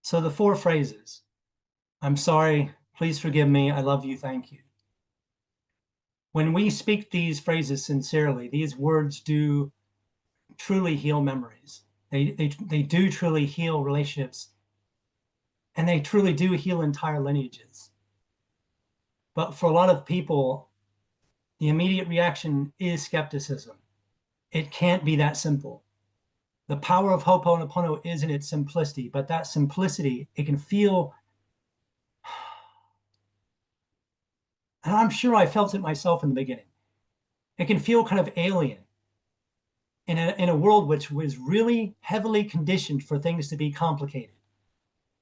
So the four phrases: I'm sorry, please forgive me, I love you, thank you. When we speak these phrases sincerely, these words do truly heal memories. They do truly heal relationships, and they truly do heal entire lineages. But for a lot of people, the immediate reaction is skepticism. It can't be that simple. The power of Ho'oponopono is in its simplicity, but that simplicity, it can feel, and I'm sure I felt it myself in the beginning, it can feel kind of alien in a world which was really heavily conditioned for things to be complicated.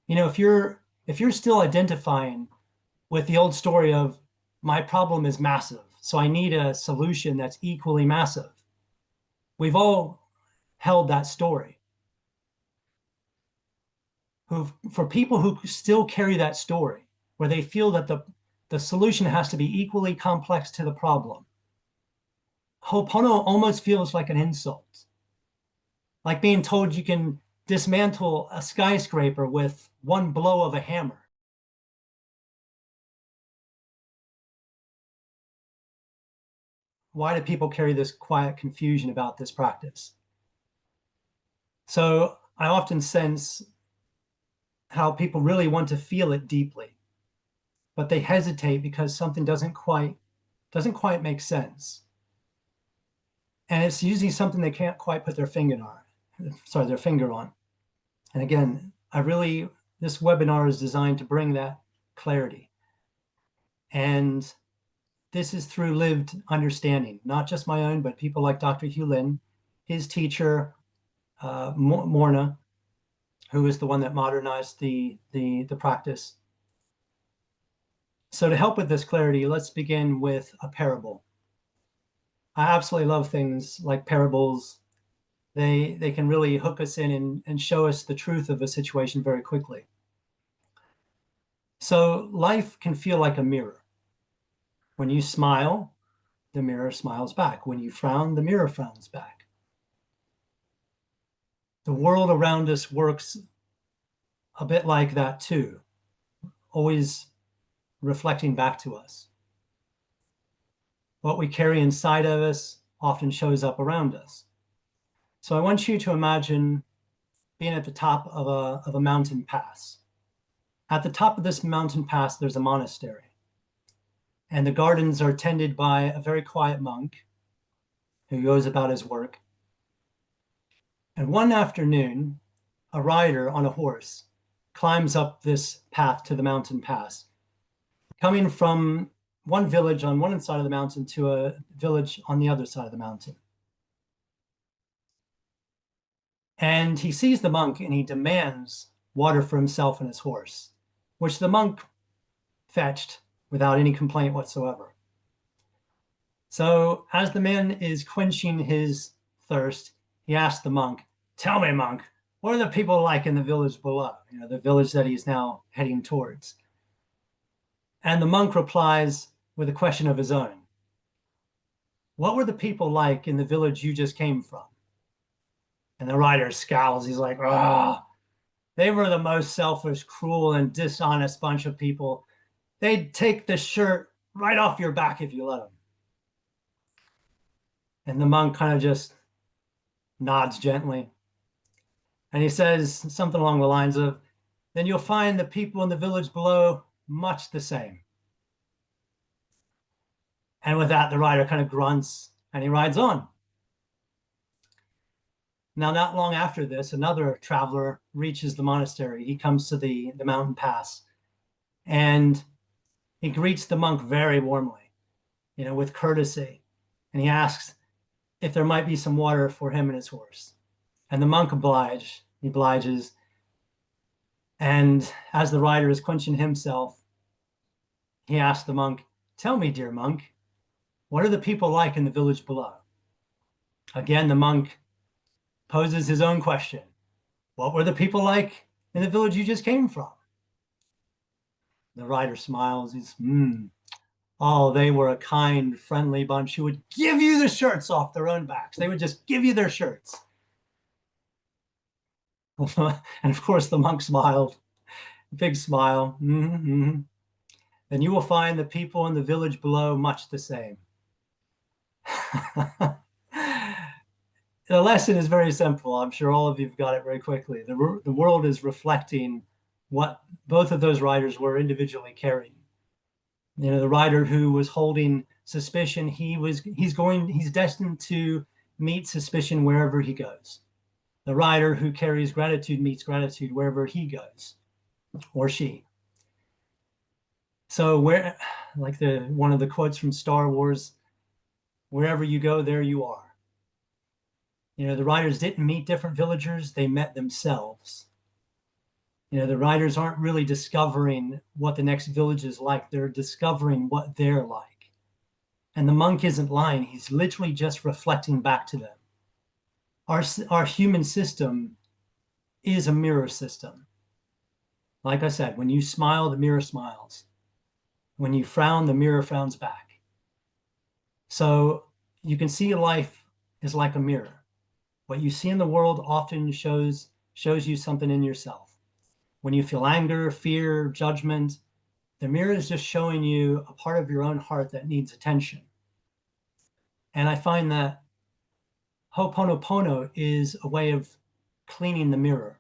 You know, if you're still identifying with the old story of my problem is massive, so I need a solution that's equally massive. We've all held that story. For people who still carry that story, where they feel that the solution has to be equally complex to the problem, Ho'opono almost feels like an insult, like being told you can dismantle a skyscraper with one blow of a hammer. Why do people carry this quiet confusion about this practice? So I often sense how people really want to feel it deeply, but they hesitate because something doesn't quite make sense. And it's usually something they can't quite put their finger on. And again, this webinar is designed to bring that clarity. And this is through lived understanding, not just my own, but people like Dr. Hew Len, his teacher, Morna, who is the one that modernized the practice. So to help with this clarity, let's begin with a parable. I absolutely love things like parables. They can really hook us in and show us the truth of a situation very quickly. So life can feel like a mirror. When you smile, the mirror smiles back. When you frown, the mirror frowns back. The world around us works a bit like that too, always reflecting back to us. What we carry inside of us often shows up around us. So I want you to imagine being at the top of a mountain pass. At the top of this mountain pass, there's a monastery. And the gardens are tended by a very quiet monk who goes about his work. And one afternoon, a rider on a horse climbs up this path to the mountain pass, coming from one village on one side of the mountain to a village on the other side of the mountain. And he sees the monk and he demands water for himself and his horse, which the monk fetched without any complaint whatsoever. So as the man is quenching his thirst, he asks the monk, "Tell me, monk, what are the people like in the village below?" You know, the village that he's now heading towards. And the monk replies with a question of his own. "What were the people like in the village you just came from?" And the rider scowls. He's like, "Ah, they were the most selfish, cruel, and dishonest bunch of people. They'd take the shirt right off your back if you let them." And the monk kind of just nods gently. And he says something along the lines of, "Then you'll find the people in the village below much the same." And with that, the rider kind of grunts and he rides on. Now, not long after this, another traveler reaches the monastery. He comes to the mountain pass and he greets the monk very warmly, you know, with courtesy. And he asks if there might be some water for him and his horse. And the monk obliges. And as the rider is quenching himself, he asks the monk, "Tell me, dear monk, what are the people like in the village below?" Again, the monk poses his own question. "What were the people like in the village you just came from?" The rider smiles. Oh, they were a kind, friendly bunch who would give you the shirts off their own backs. They would just give you their shirts. And of course, the monk smiled Big smile. Mm-hmm. Then you will find the people in the village below much the same. The lesson is very simple. I'm sure all of you've got it very quickly. The world is reflecting what both of those writers were individually carrying. You know, the writer who was holding suspicion, he's destined to meet suspicion wherever he goes. The writer who carries gratitude meets gratitude wherever he goes, or she. So like one of the quotes from Star Wars, wherever you go, there you are. You know, the writers didn't meet different villagers, they met themselves. You know, the writers aren't really discovering what the next village is like, they're discovering what they're like. And the monk isn't lying, he's literally just reflecting back to them. Our human system is a mirror system. Like I said, when you smile, the mirror smiles. When you frown, the mirror frowns back. So you can see life is like a mirror. What you see in the world often shows you something in yourself. When you feel anger, fear, judgment, the mirror is just showing you a part of your own heart that needs attention. And I find that Ho'oponopono is a way of cleaning the mirror.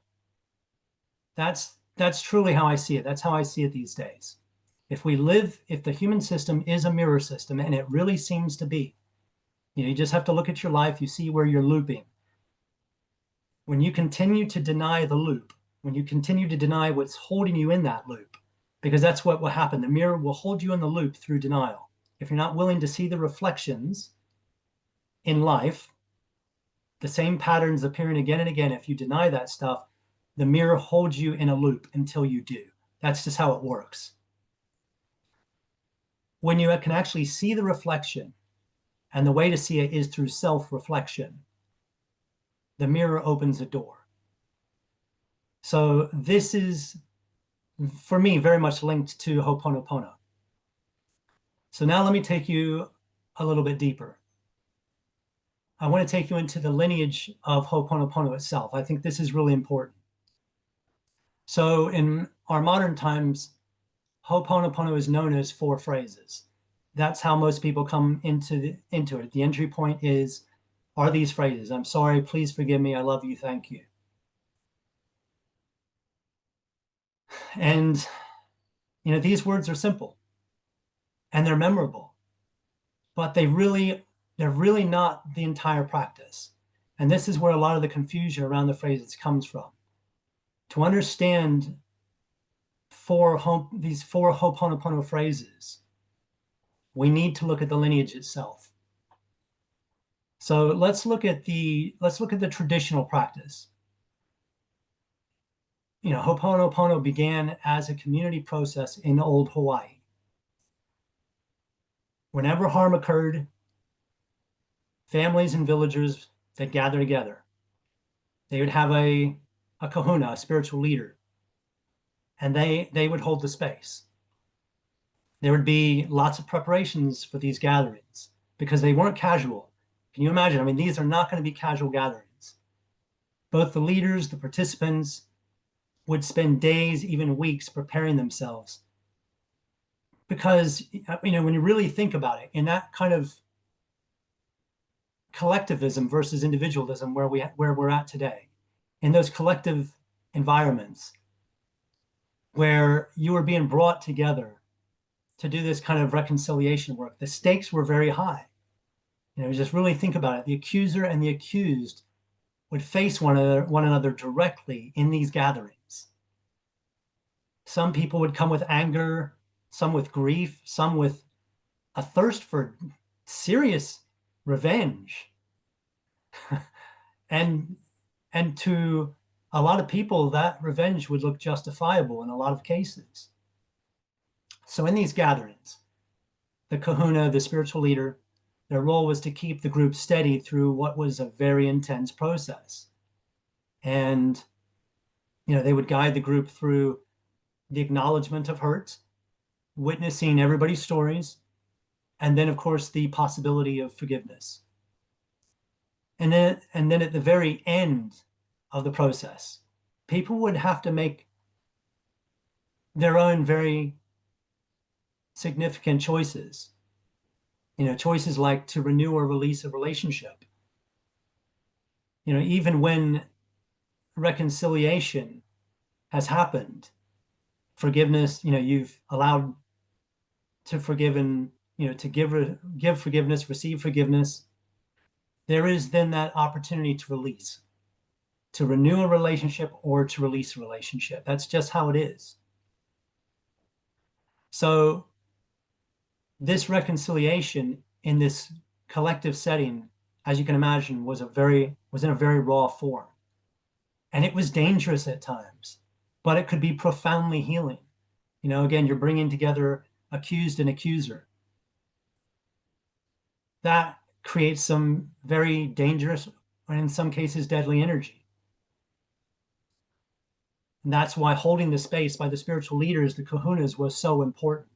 That's truly how I see it. That's how I see it these days. If the human system is a mirror system, and it really seems to be, you know, you just have to look at your life, you see where you're looping. When you continue to deny the loop, when you continue to deny what's holding you in that loop, because that's what will happen. The mirror will hold you in the loop through denial. If you're not willing to see the reflections in life, the same patterns appearing again and again, if you deny that stuff, the mirror holds you in a loop until you do. That's just how it works. When you can actually see the reflection, and the way to see it is through self-reflection, the mirror opens a door. So this is, for me, very much linked to Ho'oponopono. So now let me take you a little bit deeper. I want to take you into the lineage of Ho'oponopono itself. I think this is really important. So in our modern times, Ho'oponopono is known as 4 phrases. That's how most people come into it. The entry point are these phrases. I'm sorry, please forgive me, I love you, thank you. And, you know, these words are simple and they're memorable, but they're really not the entire practice. And this is where a lot of the confusion around the phrases comes from. To understand these 4 Ho'oponopono phrases, we need to look at the lineage itself. So let's look at the traditional practice. You know, Ho'oponopono began as a community process in old Hawaii. Whenever harm occurred, families and villagers that gather together, they would have a kahuna, a spiritual leader, and they would hold the space. There would be lots of preparations for these gatherings because they weren't casual. Can you imagine? I mean, these are not going to be casual gatherings. Both the leaders, the participants would spend days, even weeks preparing themselves. Because, you know, when you really think about it, in that kind of collectivism versus individualism where we're at today, in those collective environments where you are being brought together to do this kind of reconciliation work, the stakes were very high. You know, just really think about it. The accuser and the accused would face one another directly in these gatherings. Some people would come with anger, some with grief, some with a thirst for serious revenge. and to a lot of people, that revenge would look justifiable in a lot of cases. So in these gatherings, the kahuna, the spiritual leader, their role was to keep the group steady through what was a very intense process. And, you know, they would guide the group through the acknowledgement of hurt, witnessing everybody's stories, and then, of course, the possibility of forgiveness. And then at the very end of the process, people would have to make their own very significant choices. Choices like to renew or release a relationship. Even when reconciliation has happened, forgiveness, you've allowed to forgive and, to give forgiveness, receive forgiveness. There is then that opportunity to release, to renew a relationship or to release a relationship. That's just how it is. So this reconciliation in this collective setting, as you can imagine, was in a very raw form. And it was dangerous at times, but it could be profoundly healing. Again, you're bringing together accused and accuser. That creates some very dangerous, and in some cases, deadly energy. And that's why holding the space by the spiritual leaders, the kahunas, was so important.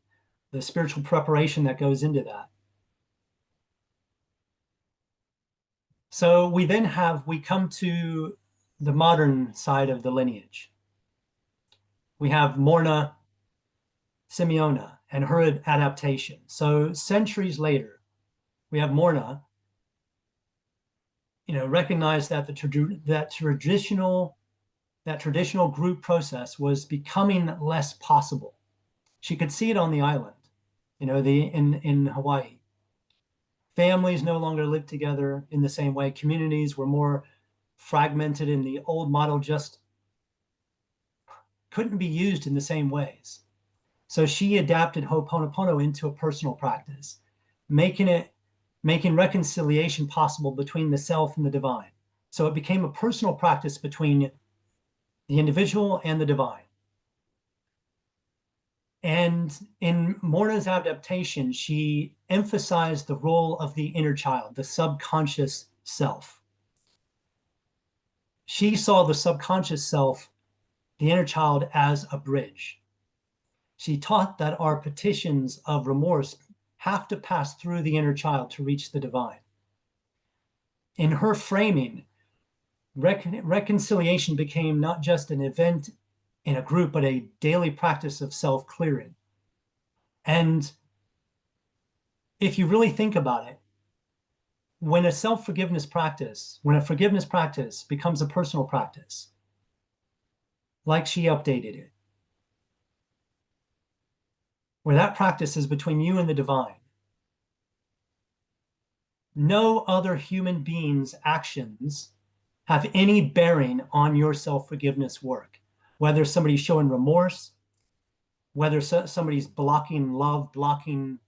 The spiritual preparation that goes into that. So we come to the modern side of the lineage. We have Morna Simeona and her adaptation. So centuries later, we have Morna, recognized that that traditional group process was becoming less possible. She could see it on the island, in Hawaii. Families no longer lived together in the same way. Communities were more fragmented, and the old model just couldn't be used in the same ways. So she adapted Ho'oponopono into a personal practice, making reconciliation possible between the self and the divine. So it became a personal practice between the individual and the divine. And in Morna's adaptation, she emphasized the role of the inner child, the subconscious self. She saw the subconscious self, the inner child, as a bridge. She taught that our petitions of remorse have to pass through the inner child to reach the divine. In her framing, reconciliation became not just an event in a group, but a daily practice of self-clearing. And if you really think about it, when a forgiveness practice becomes a personal practice, like she updated it, where that practice is between you and the divine, no other human being's actions have any bearing on your self-forgiveness work. Whether somebody's showing remorse, whether somebody's blocking love, blocking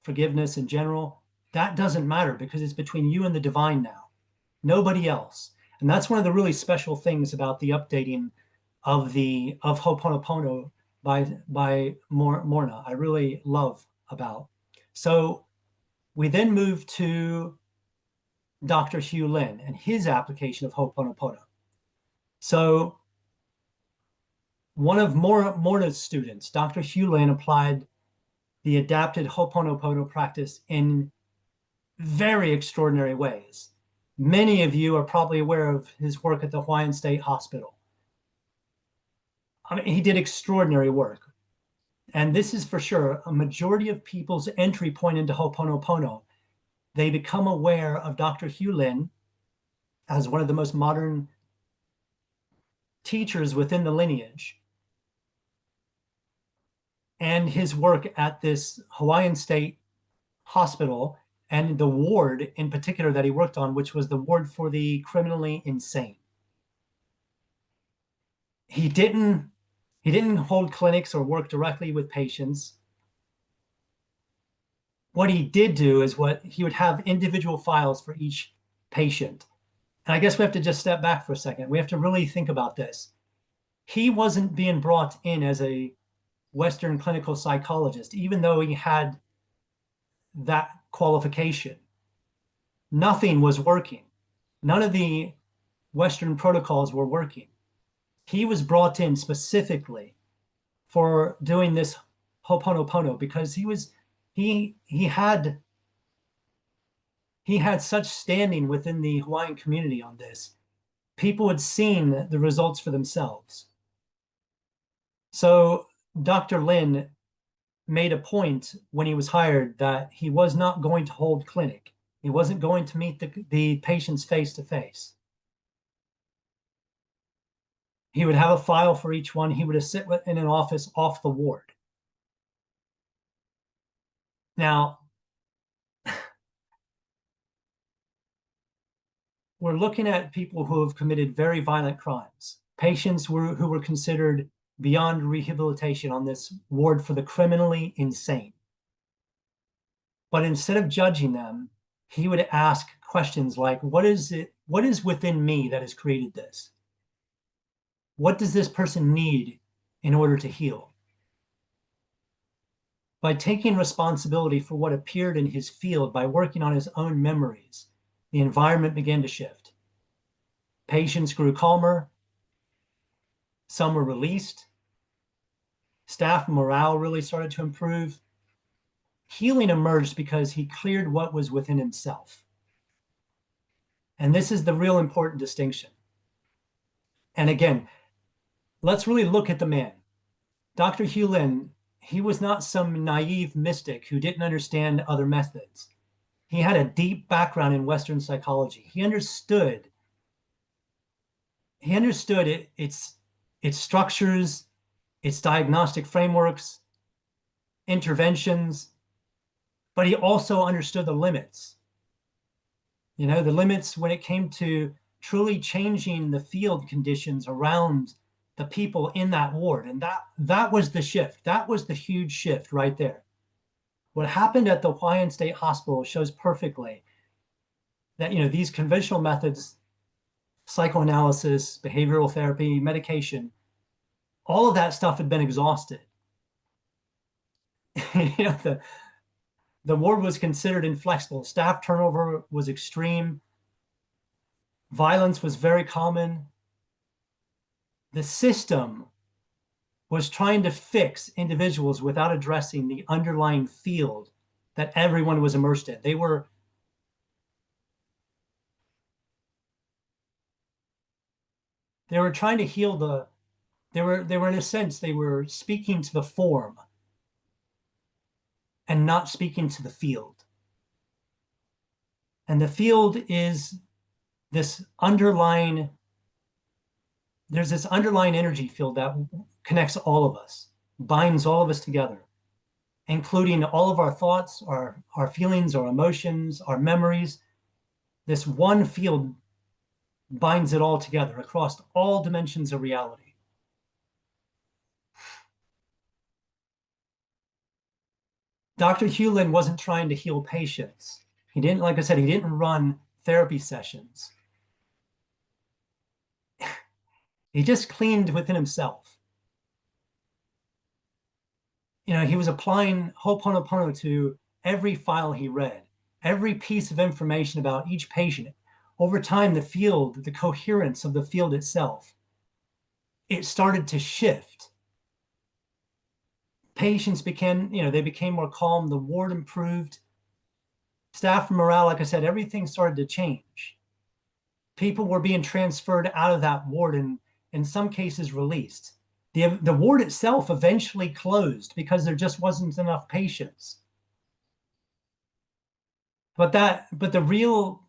forgiveness in general, that doesn't matter, because it's between you and the divine now, nobody else. And that's one of the really special things about the updating of Ho'oponopono by Morna. I really love about. So we then move to Dr. Hew Len and his application of Ho'oponopono. So one of Morna's students, Dr. Hew Len, applied the adapted Ho'oponopono practice in very extraordinary ways. Many of you are probably aware of his work at the Hawaiian State Hospital. I mean, he did extraordinary work. And this is for sure a majority of people's entry point into Ho'oponopono. They become aware of Dr. Hew Len as one of the most modern teachers within the lineage, and his work at this Hawaiian State Hospital, and the ward in particular that he worked on, which was the ward for the criminally insane. He didn't hold clinics or work directly with patients. What he did do is he would have individual files for each patient. And I guess we have to just step back for a second. We have to really think about this. He wasn't being brought in as a Western clinical psychologist, even though he had that qualification. Nothing was working. None of the Western protocols were working. He was brought in specifically for doing this Ho'oponopono because he had such standing within the Hawaiian community on this. People had seen the results for themselves. So Dr. Len made a point when he was hired that he was not going to hold clinic. He wasn't going to meet the patients face to face. He would have a file for each one. He would sit in an office off the ward. Now, we're looking at people who have committed very violent crimes, patients who were considered beyond rehabilitation on this ward for the criminally insane. But instead of judging them, he would ask questions like, what is within me that has created this? What does this person need in order to heal? By taking responsibility for what appeared in his field, by working on his own memories, the environment began to shift. Patients grew calmer. Some were released. Staff morale really started to improve. Healing emerged because he cleared what was within himself. And this is the real important distinction. And again, let's really look at the man. Dr. Hew Len, he was not some naive mystic who didn't understand other methods. He had a deep background in Western psychology. He understood its structures, its diagnostic frameworks, interventions, but he also understood the limits. The limits when it came to truly changing the field conditions around the people in that ward. And that was the shift. That was the huge shift right there. What happened at the Hawaiian State Hospital shows perfectly that, these conventional methods, psychoanalysis, behavioral therapy, medication, all of that stuff had been exhausted. The ward was considered inflexible. Staff turnover was extreme. Violence was very common. The system was trying to fix individuals without addressing the underlying field that everyone was immersed in. They were trying to heal they were in a sense, they were speaking to the form and not speaking to the field. And the field is there's this underlying energy field that connects all of us, binds all of us together, including all of our thoughts, our feelings, our emotions, our memories. This one field binds it all together across all dimensions of reality. Dr. Hew Len wasn't trying to heal patients. He didn't, like I said, he didn't run therapy sessions. He just cleaned within himself. He was applying Ho'oponopono to every file he read, every piece of information about each patient. Over time, the field, the coherence of the field itself, it started to shift. Patients became more calm. The ward improved. Staff morale, like I said, everything started to change. People were being transferred out of that ward and in some cases released. The ward itself eventually closed because there just wasn't enough patients. But the real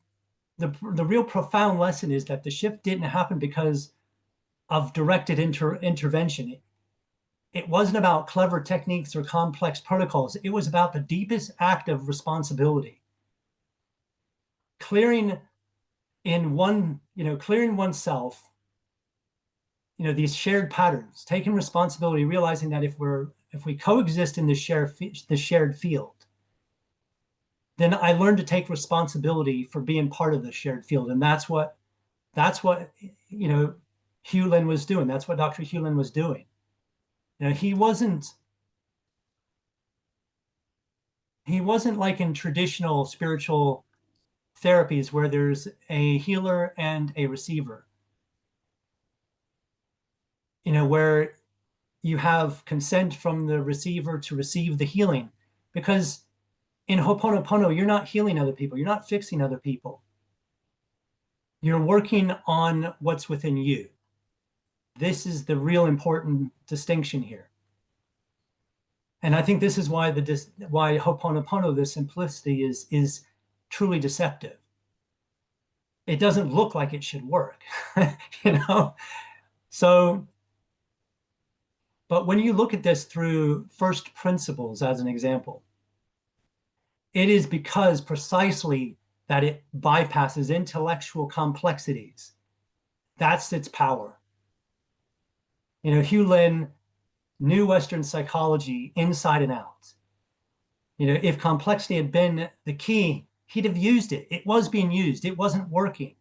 profound lesson is that the shift didn't happen because of directed intervention. It wasn't about clever techniques or complex protocols. It was about the deepest act of responsibility. Clearing oneself, these shared patterns, taking responsibility, realizing that if we coexist in the shared field, then I learned to take responsibility for being part of the shared field. And that's what Hew Len was doing. That's what Dr. Hew Len was doing. He wasn't like in traditional spiritual therapies where there's a healer and a receiver, where you have consent from the receiver to receive the healing. Because in Ho'oponopono, you're not healing other people. You're not fixing other people. You're working on what's within you. This is the real important distinction here. And I think this is why why Ho'oponopono, the simplicity, is truly deceptive. It doesn't look like it should work, you know? So, but when you look at this through first principles as an example, it is because precisely that it bypasses intellectual complexities. That's its power. You know, Hew Len knew Western psychology inside and out. You know, if complexity had been the key, he'd have used it. It was being used, it wasn't working.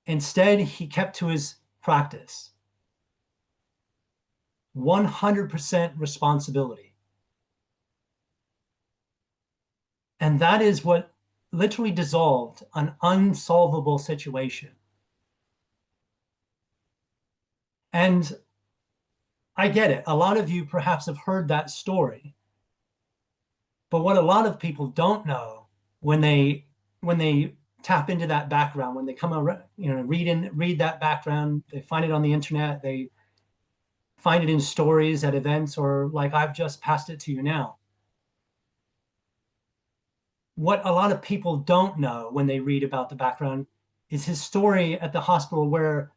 Instead, he kept to his practice. 100% responsibility. And that is what literally dissolved an unsolvable situation. And I get it. A lot of you perhaps have heard that story. But what a lot of people don't know when they tap into that background, when they come around, you know, read that background, they find it on the internet, they find it in stories at events, or like I've just passed it to you now. What a lot of people don't know when they read about the background is his story at the hospital where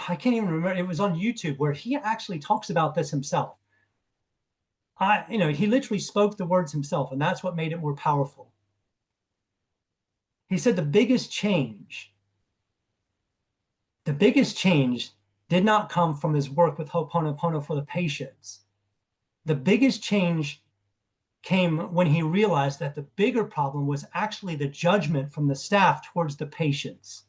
I can't even remember, it was on YouTube where he actually talks about this himself. You know, he literally spoke the words himself, and that's what made it more powerful. He said the biggest change did not come from his work with Ho'oponopono for the patients. The biggest change came when he realized that the bigger problem was actually the judgment from the staff towards the patients.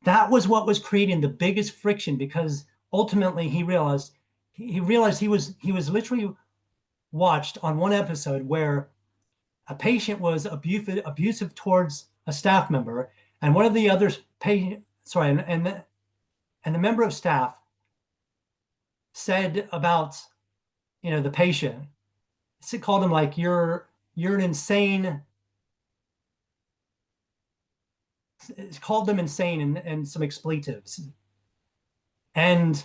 That was what was creating the biggest friction, because ultimately he realized he was literally watched on one episode where a patient was abusive towards a staff member, and one of the other patient, sorry, and the member of staff said about, you know, the patient, it called him like you're an insane. It called them insane and some expletives. And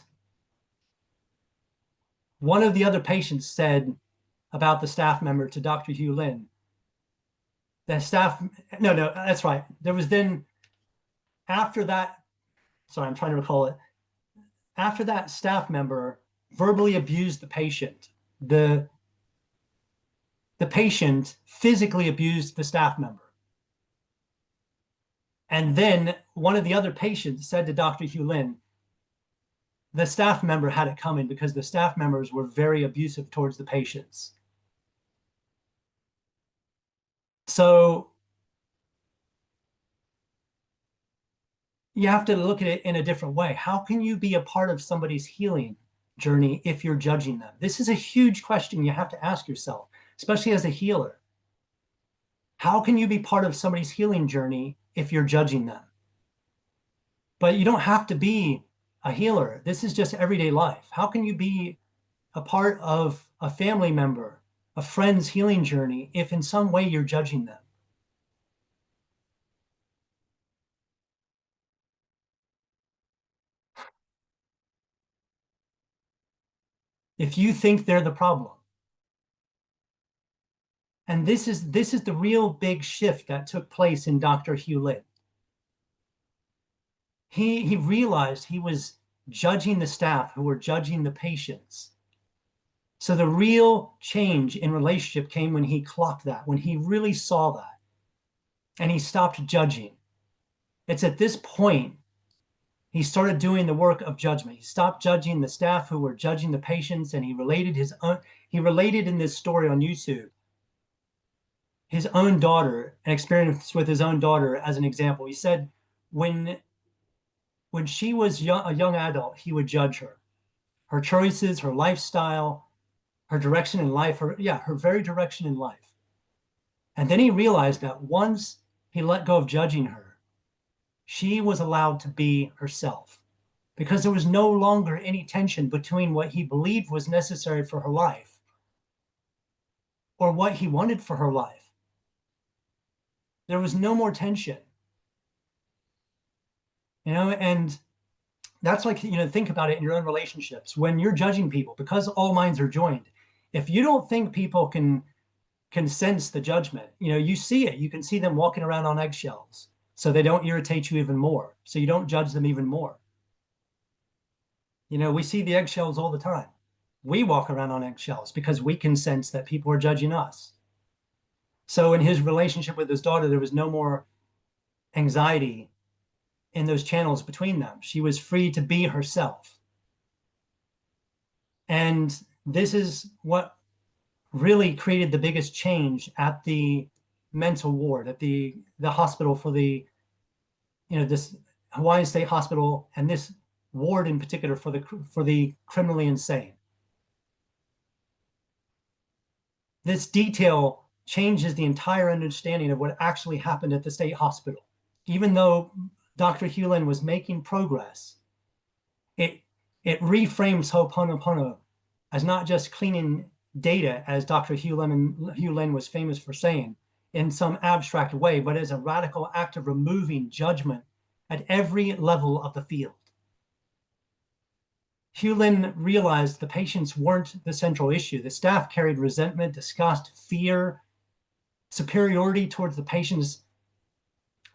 one of the other patients said about the staff member to Dr. Hew Len, the staff, no, that's right. There was then, after that, sorry, I'm trying to recall it. After that staff member verbally abused the patient, the patient physically abused the staff member. And then one of the other patients said to Dr. Hew Len, the staff member had it coming because the staff members were very abusive towards the patients. So you have to look at it in a different way. How can you be a part of somebody's healing journey if you're judging them? This is a huge question you have to ask yourself, especially as a healer. How can you be part of somebody's healing journey if you're judging them? But you don't have to be a healer. This is just everyday life. How can you be a part of a family member, a friend's healing journey, if in some way you're judging them? If you think they're the problem. And this is the real big shift that took place in Dr. Hew Len. He realized he was judging the staff who were judging the patients. So the real change in relationship came when he clocked that, when he really saw that, and he stopped judging. It's at this point he started doing the work of judgment. He stopped judging the staff who were judging the patients, and he related in this story on YouTube his own daughter, an experience with his own daughter as an example. He said when she was a young adult, he would judge her choices, her lifestyle, her direction in life, her very direction in life. And then he realized that once he let go of judging her, she was allowed to be herself, because there was no longer any tension between what he believed was necessary for her life or what he wanted for her life. There was no more tension, you know. And that's like, think about it in your own relationships. When you're judging people, because all minds are joined, if you don't think people can sense the judgment, you see it. You can see them walking around on eggshells so they don't irritate you even more. So you don't judge them even more. We see the eggshells all the time. We walk around on eggshells because we can sense that people are judging us. So in his relationship with his daughter, there was no more anxiety in those channels between them. She was free to be herself. And this is what really created the biggest change at the mental ward, at the hospital for this Hawaiian State Hospital, and this ward in particular for the criminally insane. This detail changes the entire understanding of what actually happened at the state hospital. Even though Dr. Hew Len was making progress, it reframes Ho'oponopono as not just cleaning data, as Dr. Hew Len was famous for saying, in some abstract way, but as a radical act of removing judgment at every level of the field. Hew Len realized the patients weren't the central issue. The staff carried resentment, disgust, fear, superiority towards the patients,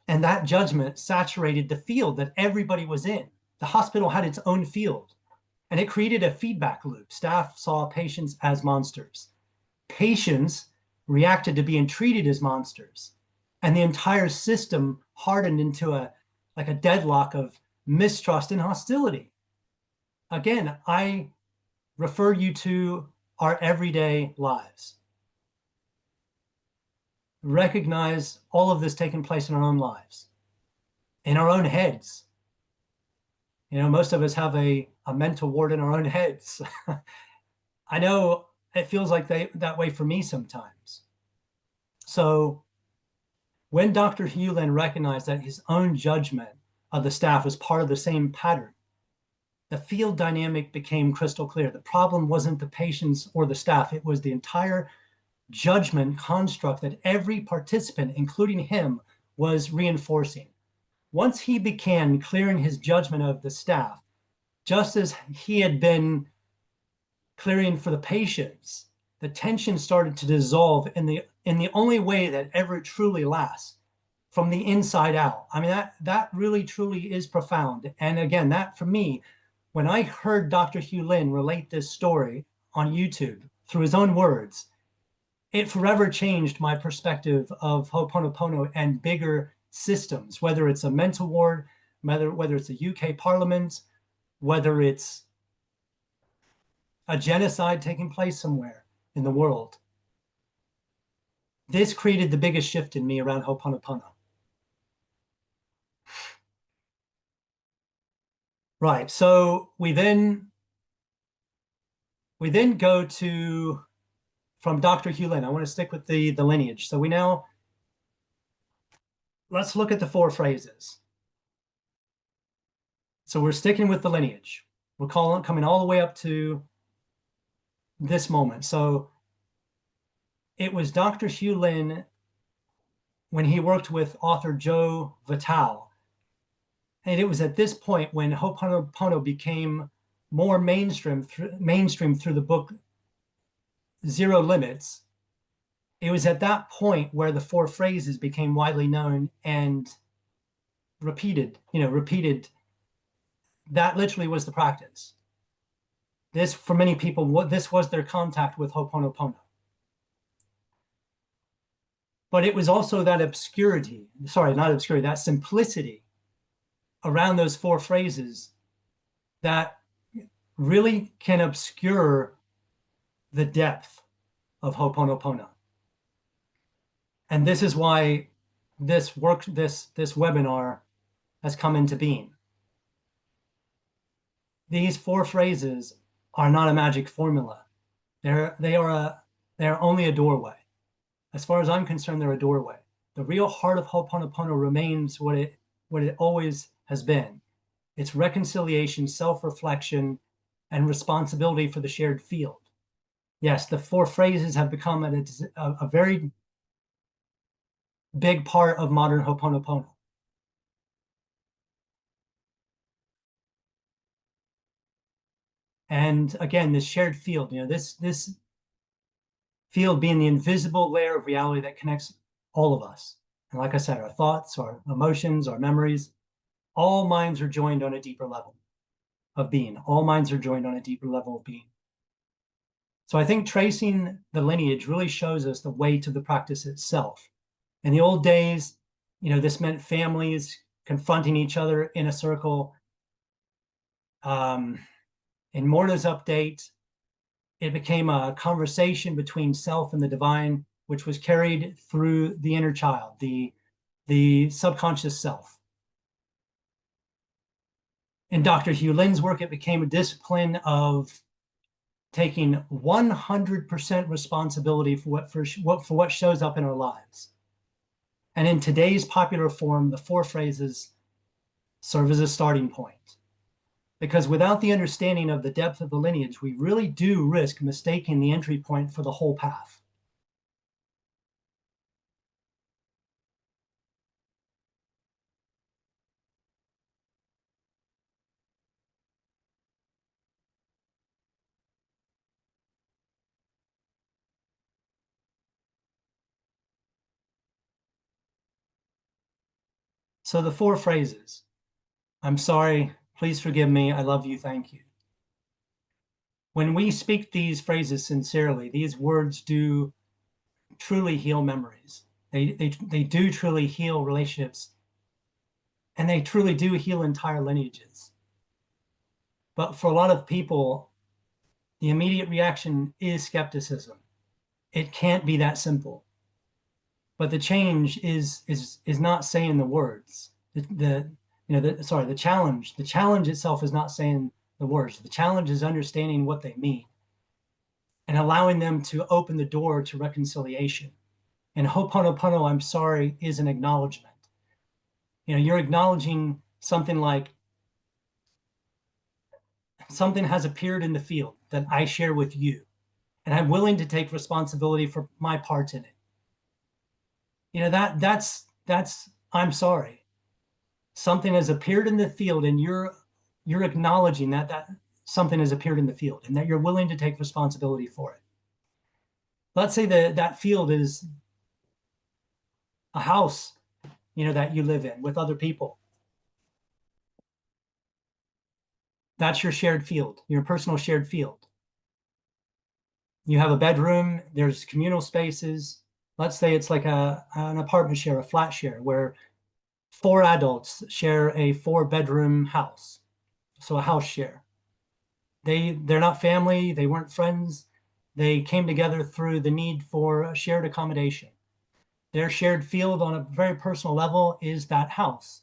and that judgment saturated the field that everybody was in. The hospital had its own field, and it created a feedback loop. Staff saw patients as monsters. Patients reacted to being treated as monsters, and the entire system hardened into a deadlock of mistrust and hostility. Again, I refer you to our everyday lives. Recognize all of this taking place in our own lives, in our own heads. Most of us have a mental ward in our own heads. I know it feels like that way for me sometimes. So when Dr. Hew Len recognized that his own judgment of the staff was part of the same pattern, the field dynamic became crystal clear. The problem wasn't the patients or the staff. It was the entire judgment construct that every participant, including him, was reinforcing. Once he began clearing his judgment of the staff, just as he had been clearing for the patients, the tension started to dissolve in the only way that ever truly lasts, from the inside out. I mean, that really truly is profound. And again, that for me, when I heard Dr. Hew Len relate this story on YouTube through his own words, it forever changed my perspective of Ho'oponopono and bigger systems, whether it's a mental ward, whether it's a UK parliament, whether it's a genocide taking place somewhere in the world. This created the biggest shift in me around Ho'oponopono. Right, so we then go to, from Dr. Hew Len, I want to stick with the lineage. So let's look at the 4 phrases. So we're sticking with the lineage. We're coming all the way up to this moment. So it was Dr. Hew Len, when he worked with author Joe Vitale, and it was at this point when Ho'oponopono became more mainstream through the book Zero Limits. It was at that point where the 4 phrases became widely known and repeated. That literally was the practice. This, for many people, this was their contact with Ho'oponopono. But it was also that that simplicity around those 4 phrases that really can obscure the depth of Ho'oponopono. And this is why this webinar has come into being. These 4 phrases are not a magic formula. They are only a doorway. As far as I'm concerned, they're a doorway. The real heart of Ho'oponopono remains what it always has been. It's reconciliation, self-reflection, and responsibility for the shared field. Yes, the 4 phrases have become a very big part of modern Ho'oponopono. And again, this shared field, this field being the invisible layer of reality that connects all of us. And like I said, our thoughts, our emotions, our memories, all minds are joined on a deeper level of being. All minds are joined on a deeper level of being. So I think tracing the lineage really shows us the way to the practice itself. In the old days, this meant families confronting each other in a circle. In Morna's update, it became a conversation between self and the divine, which was carried through the inner child, the subconscious self. In Dr. Hew Len's work, it became a discipline of taking 100% responsibility for what shows up in our lives. And in today's popular form, the 4 phrases serve as a starting point. Because without the understanding of the depth of the lineage, we really do risk mistaking the entry point for the whole path. So the 4 phrases: I'm sorry, please forgive me, I love you, thank you. When we speak these phrases sincerely, these words do truly heal memories. They do truly heal relationships, and they truly do heal entire lineages. But for a lot of people, the immediate reaction is skepticism. It can't be that simple. But the change is not saying the words. The challenge itself is not saying the words. The challenge is understanding what they mean and allowing them to open the door to reconciliation. And Ho'oponopono, I'm sorry, is an acknowledgement. You're acknowledging something like, something has appeared in the field that I share with you, and I'm willing to take responsibility for my part in it. That's I'm sorry. Something has appeared in the field, and you're acknowledging that something has appeared in the field and that you're willing to take responsibility for it. Let's say that field is a house, that you live in with other people. That's your shared field, your personal shared field. You have a bedroom, there's communal spaces. Let's say it's like an apartment share, a flat share, where 4 adults share a 4-bedroom house. So a house share. They're not family, they weren't friends. They came together through the need for a shared accommodation. Their shared field on a very personal level is that house.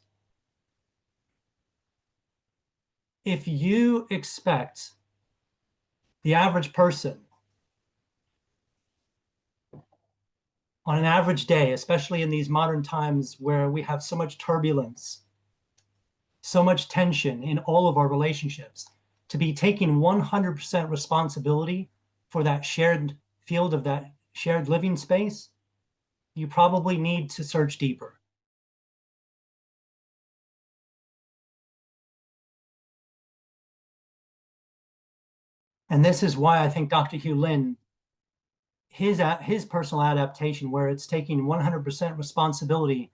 If you expect the average person on an average day, especially in these modern times where we have so much turbulence, so much tension in all of our relationships, to be taking 100% responsibility for that shared field of that shared living space, you probably need to search deeper. And this is why I think Dr. Hew Len, his personal adaptation, where it's taking 100% responsibility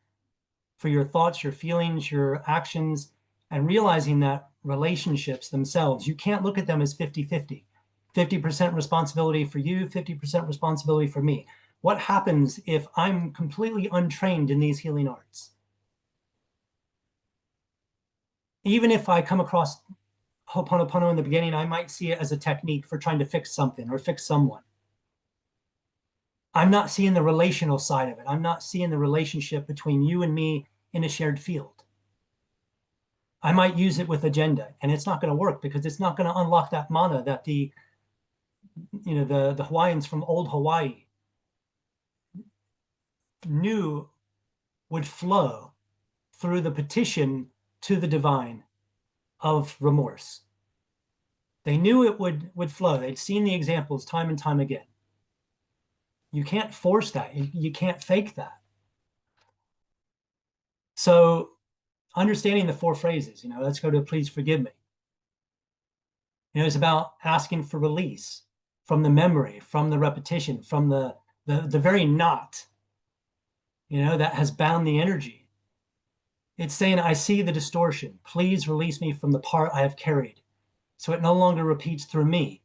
for your thoughts, your feelings, your actions, and realizing that relationships themselves, you can't look at them as 50-50. 50% responsibility for you, 50% responsibility for me. What happens if I'm completely untrained in these healing arts? Even if I come across Ho'oponopono in the beginning, I might see it as a technique for trying to fix something or fix someone. I'm not seeing the relational side of it. I'm not seeing the relationship between you and me in a shared field. I might use it with agenda, and it's not going to work because it's not going to unlock that mana that the Hawaiians from old Hawaii knew would flow through the petition to the divine of remorse. They knew it would flow. They'd seen the examples time and time again. You can't force that. You can't fake that. So understanding the 4 phrases, let's go to please forgive me. It's about asking for release from the memory, from the repetition, from the very knot, that has bound the energy. It's saying, I see the distortion. Please release me from the part I have carried so it no longer repeats through me.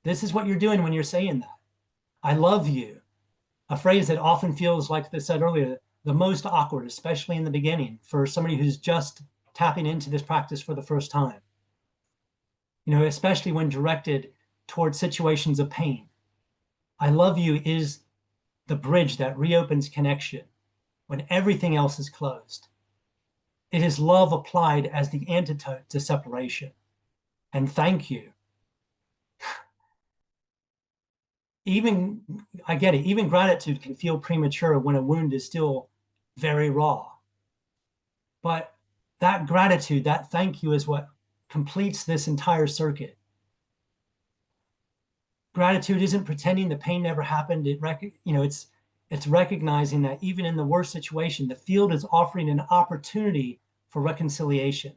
This is what you're doing when you're saying that. I love you. A phrase that often feels, like I said earlier, the most awkward, especially in the beginning, for somebody who's just tapping into this practice for the first time. Especially when directed towards situations of pain. I love you is the bridge that reopens connection when everything else is closed. It is love applied as the antidote to separation. And thank you. I get it, even gratitude can feel premature when a wound is still very raw. But that gratitude, that thank you is what completes this entire circuit. Gratitude isn't pretending the pain never happened. It's recognizing that even in the worst situation, the field is offering an opportunity for reconciliation.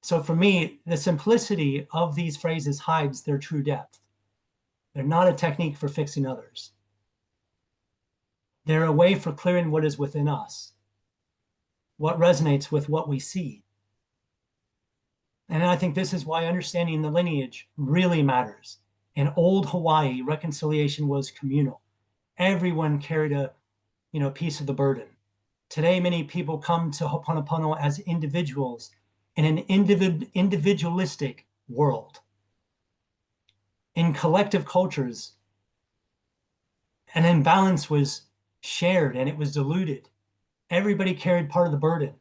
So for me, the simplicity of these phrases hides their true depth. They're not a technique for fixing others. They're a way for clearing what is within us, what resonates with what we see. And I think this is why understanding the lineage really matters. In old Hawaii, reconciliation was communal. Everyone carried a piece of the burden. Today, many people come to Ho'oponopono as individuals in an individualistic world. In collective cultures, an imbalance was shared and it was diluted. Everybody carried part of the burden.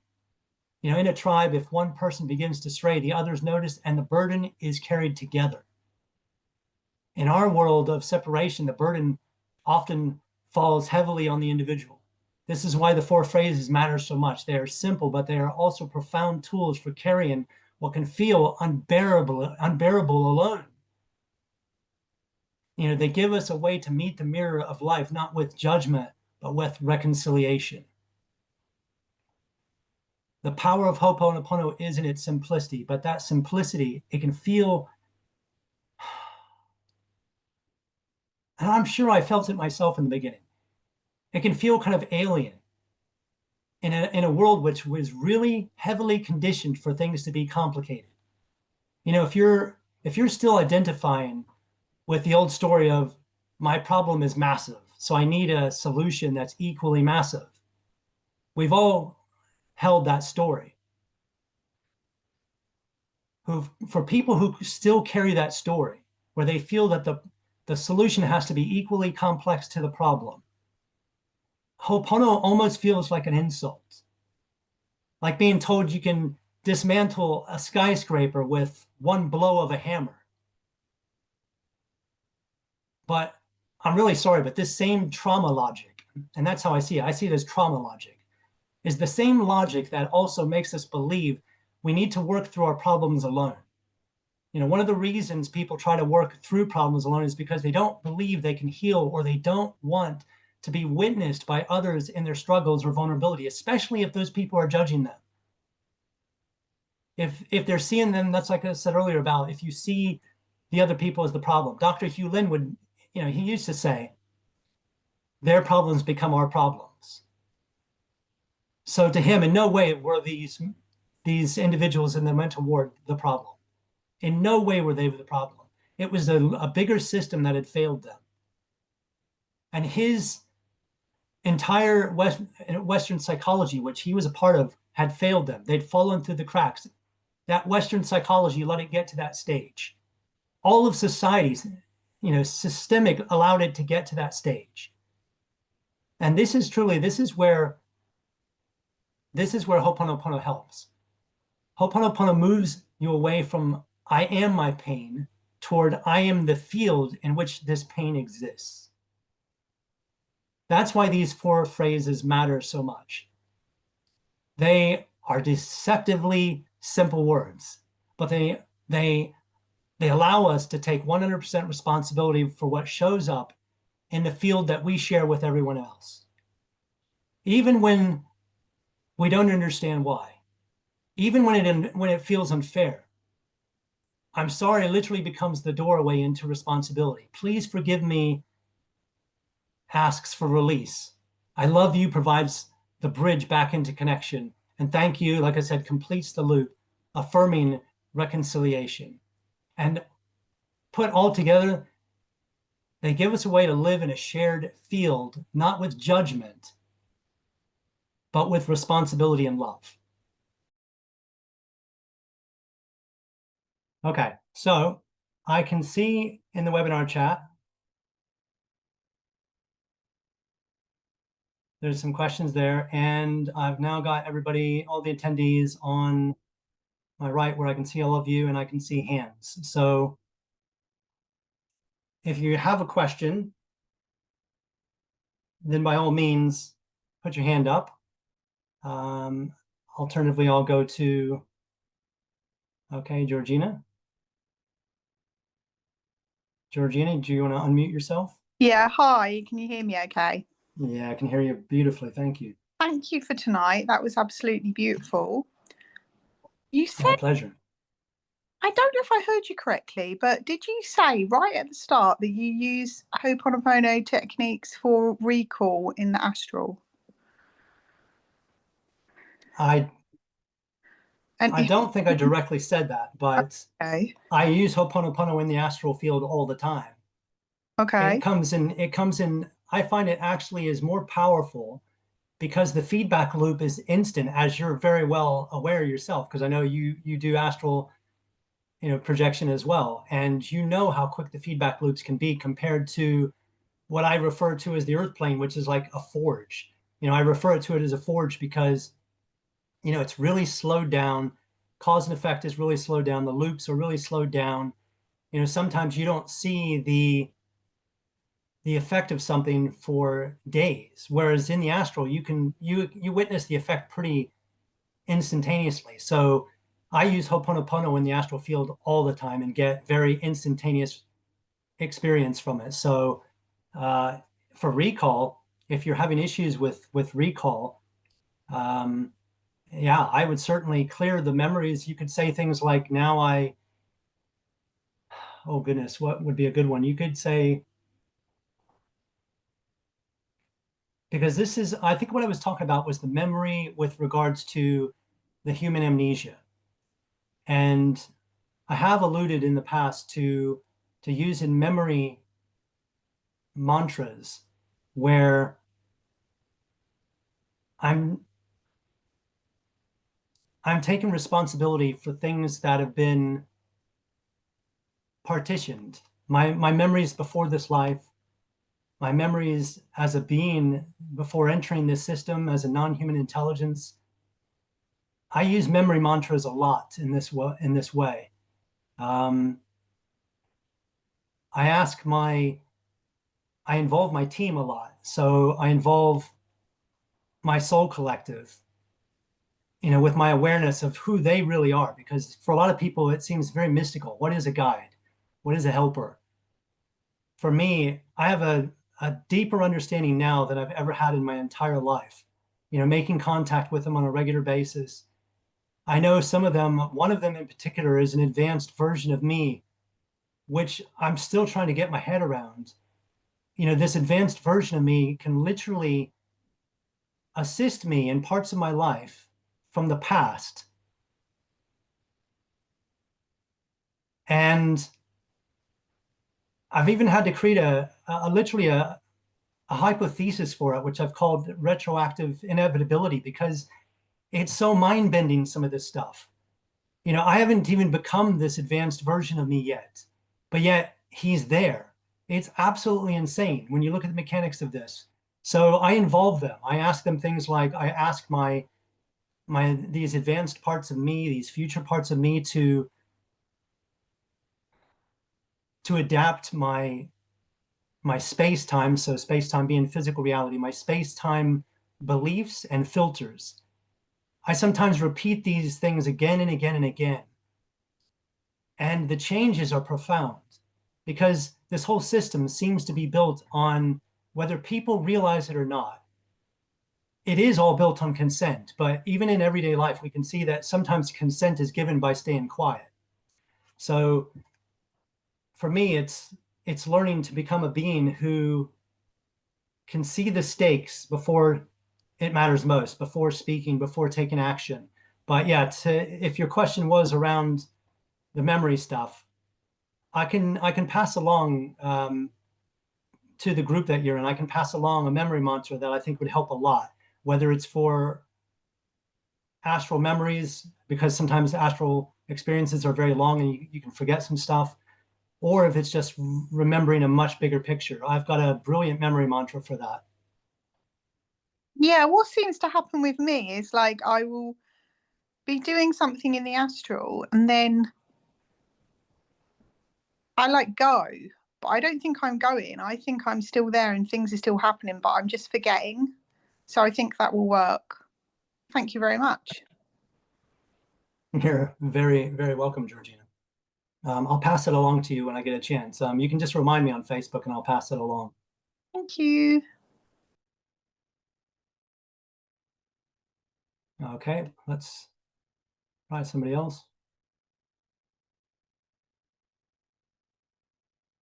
In a tribe, if one person begins to stray, the others notice, and the burden is carried together. In our world of separation, the burden often falls heavily on the individual. This is why the 4 phrases matter so much. They are simple, but they are also profound tools for carrying what can feel unbearable alone. They give us a way to meet the mirror of life, not with judgment, but with reconciliation. The power of Ho'oponopono is in its simplicity, but that simplicity, it can feel, and I'm sure I felt it myself in the beginning, it can feel kind of alien in a world which was really heavily conditioned for things to be complicated. If you're still identifying with the old story of my problem is massive, so I need a solution that's equally massive. We've all held that story. For people who still carry that story, where they feel that the solution has to be equally complex to the problem, Ho'opono almost feels like an insult. Like being told you can dismantle a skyscraper with one blow of a hammer. But I'm really sorry, but this same trauma logic, and that's how I see it as trauma logic, is the same logic that also makes us believe we need to work through our problems alone. One of the reasons people try to work through problems alone is because they don't believe they can heal, or they don't want to be witnessed by others in their struggles or vulnerability, especially if those people are judging them. If they're seeing them, that's like I said earlier about if you see the other people as the problem. Dr. Hew Len would, he used to say, their problems become our problems. So to him, in no way were these individuals in the mental ward the problem. In no way were they the problem. It was a bigger system that had failed them. And his entire Western psychology, which he was a part of, had failed them. They'd fallen through the cracks. That Western psychology let it get to that stage. All of society's, systemic allowed it to get to that stage. And this is where Ho'oponopono helps. Ho'oponopono moves you away from I am my pain toward I am the field in which this pain exists. That's why these 4 phrases matter so much. They are deceptively simple words, but they allow us to take 100% responsibility for what shows up in the field that we share with everyone else. Even when we don't understand why, even when it feels unfair. I'm sorry literally becomes the doorway into responsibility. Please forgive me asks for release. I love you provides the bridge back into connection. And thank you, like I said, completes the loop, affirming reconciliation. And put all together, they give us a way to live in a shared field, not with judgment, but with responsibility and love. Okay, so I can see in the webinar chat, there's some questions there, and I've now got everybody, all the attendees on my right where I can see all of you and I can see hands. So if you have a question, then by all means, put your hand up. Alternatively, I'll go to, okay, Georgina. Georgina, do you want to unmute yourself? Yeah, hi, can you hear me okay? Yeah, I can hear you beautifully. Thank you. Thank you for tonight. That was absolutely beautiful. You said, My pleasure. I don't know if I heard you correctly, but did you say right at the start that you use Ho'oponopono techniques for recall in the astral? I don't think I directly said that, but Okay. I use Ho'oponopono in the astral field all the time. Okay. It comes in, I find it actually is more powerful because the feedback loop is instant, as you're very well aware yourself, because I know you do astral, projection as well. And you know how quick the feedback loops can be compared to what I refer to as the earth plane, which is like a forge. I refer to it as a forge because, it's really slowed down. Cause and effect is really slowed down. The loops are really slowed down. Sometimes you don't see the effect of something for days, whereas in the astral you witness the effect pretty instantaneously. So I use Ho'oponopono in the astral field all the time and get very instantaneous experience from it. So for recall, if you're having issues with recall, yeah, I would certainly clear the memories. You could say things like, oh goodness, what would be a good one? You could say, because this is, I think what I was talking about was the memory with regards to the human amnesia. And I have alluded in the past to using memory mantras where I'm taking responsibility for things that have been partitioned. My memories before this life, my memories as a being before entering this system as a non-human intelligence. I use memory mantras a lot in this way. I involve my team a lot. So I involve my soul collective, with my awareness of who they really are, because for a lot of people, it seems very mystical. What is a guide? What is a helper? For me, I have a deeper understanding now than I've ever had in my entire life, making contact with them on a regular basis. I know some of them, one of them in particular is an advanced version of me, which I'm still trying to get my head around. This advanced version of me can literally assist me in parts of my life from the past. And I've even had to create literally a hypothesis for it, which I've called retroactive inevitability, because it's so mind bending, some of this stuff. I haven't even become this advanced version of me yet, but yet he's there. It's absolutely insane when you look at the mechanics of this. So I involve them. I ask them things like, I ask these advanced parts of me, these future parts of me to adapt my space-time, so space-time being physical reality, my space-time beliefs and filters. I sometimes repeat these things again and again and again. And the changes are profound because this whole system seems to be built on, whether people realize it or not, it is all built on consent, but even in everyday life, we can see that sometimes consent is given by staying quiet. So for me, it's learning to become a being who can see the stakes before it matters most, before speaking, before taking action. But yeah, if your question was around the memory stuff, I can pass along to the group that you're in. I can pass along a memory mantra that I think would help a lot, whether it's for astral memories, because sometimes astral experiences are very long and you can forget some stuff, or if it's just remembering a much bigger picture. I've got a brilliant memory mantra for that. Yeah, what seems to happen with me is like I will be doing something in the astral and then I like go, but I don't think I'm going. I think I'm still there and things are still happening, but I'm just forgetting. So I think that will work. Thank you very much. You're very, very welcome, Georgina. I'll pass it along to you when I get a chance. You can just remind me on Facebook and I'll pass it along. Thank you. Okay, let's try somebody else.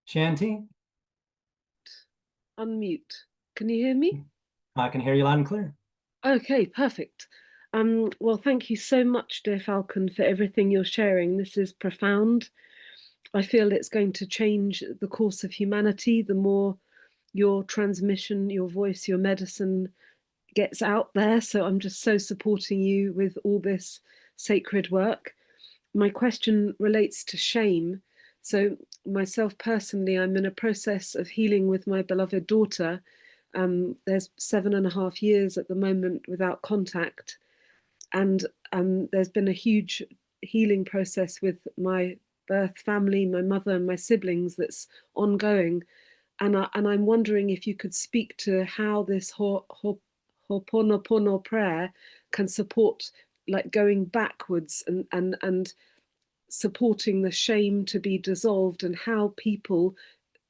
Shanti? Unmute. Can you hear me? I can hear you loud and clear. Okay, perfect. Well, thank you so much, dear Falcon, for everything you're sharing. This is profound. I feel it's going to change the course of humanity the more your transmission, your voice, your medicine gets out there. So I'm just so supporting you with all this sacred work. My question relates to shame. So, myself personally, I'm in a process of healing with my beloved daughter. There's 7.5 years at the moment without contact. And there's been a huge healing process with my birth family, my mother, and my siblings that's ongoing. And I'm wondering if you could speak to how this Ho'oponopono prayer can support, like, going backwards and supporting the shame to be dissolved, and how people,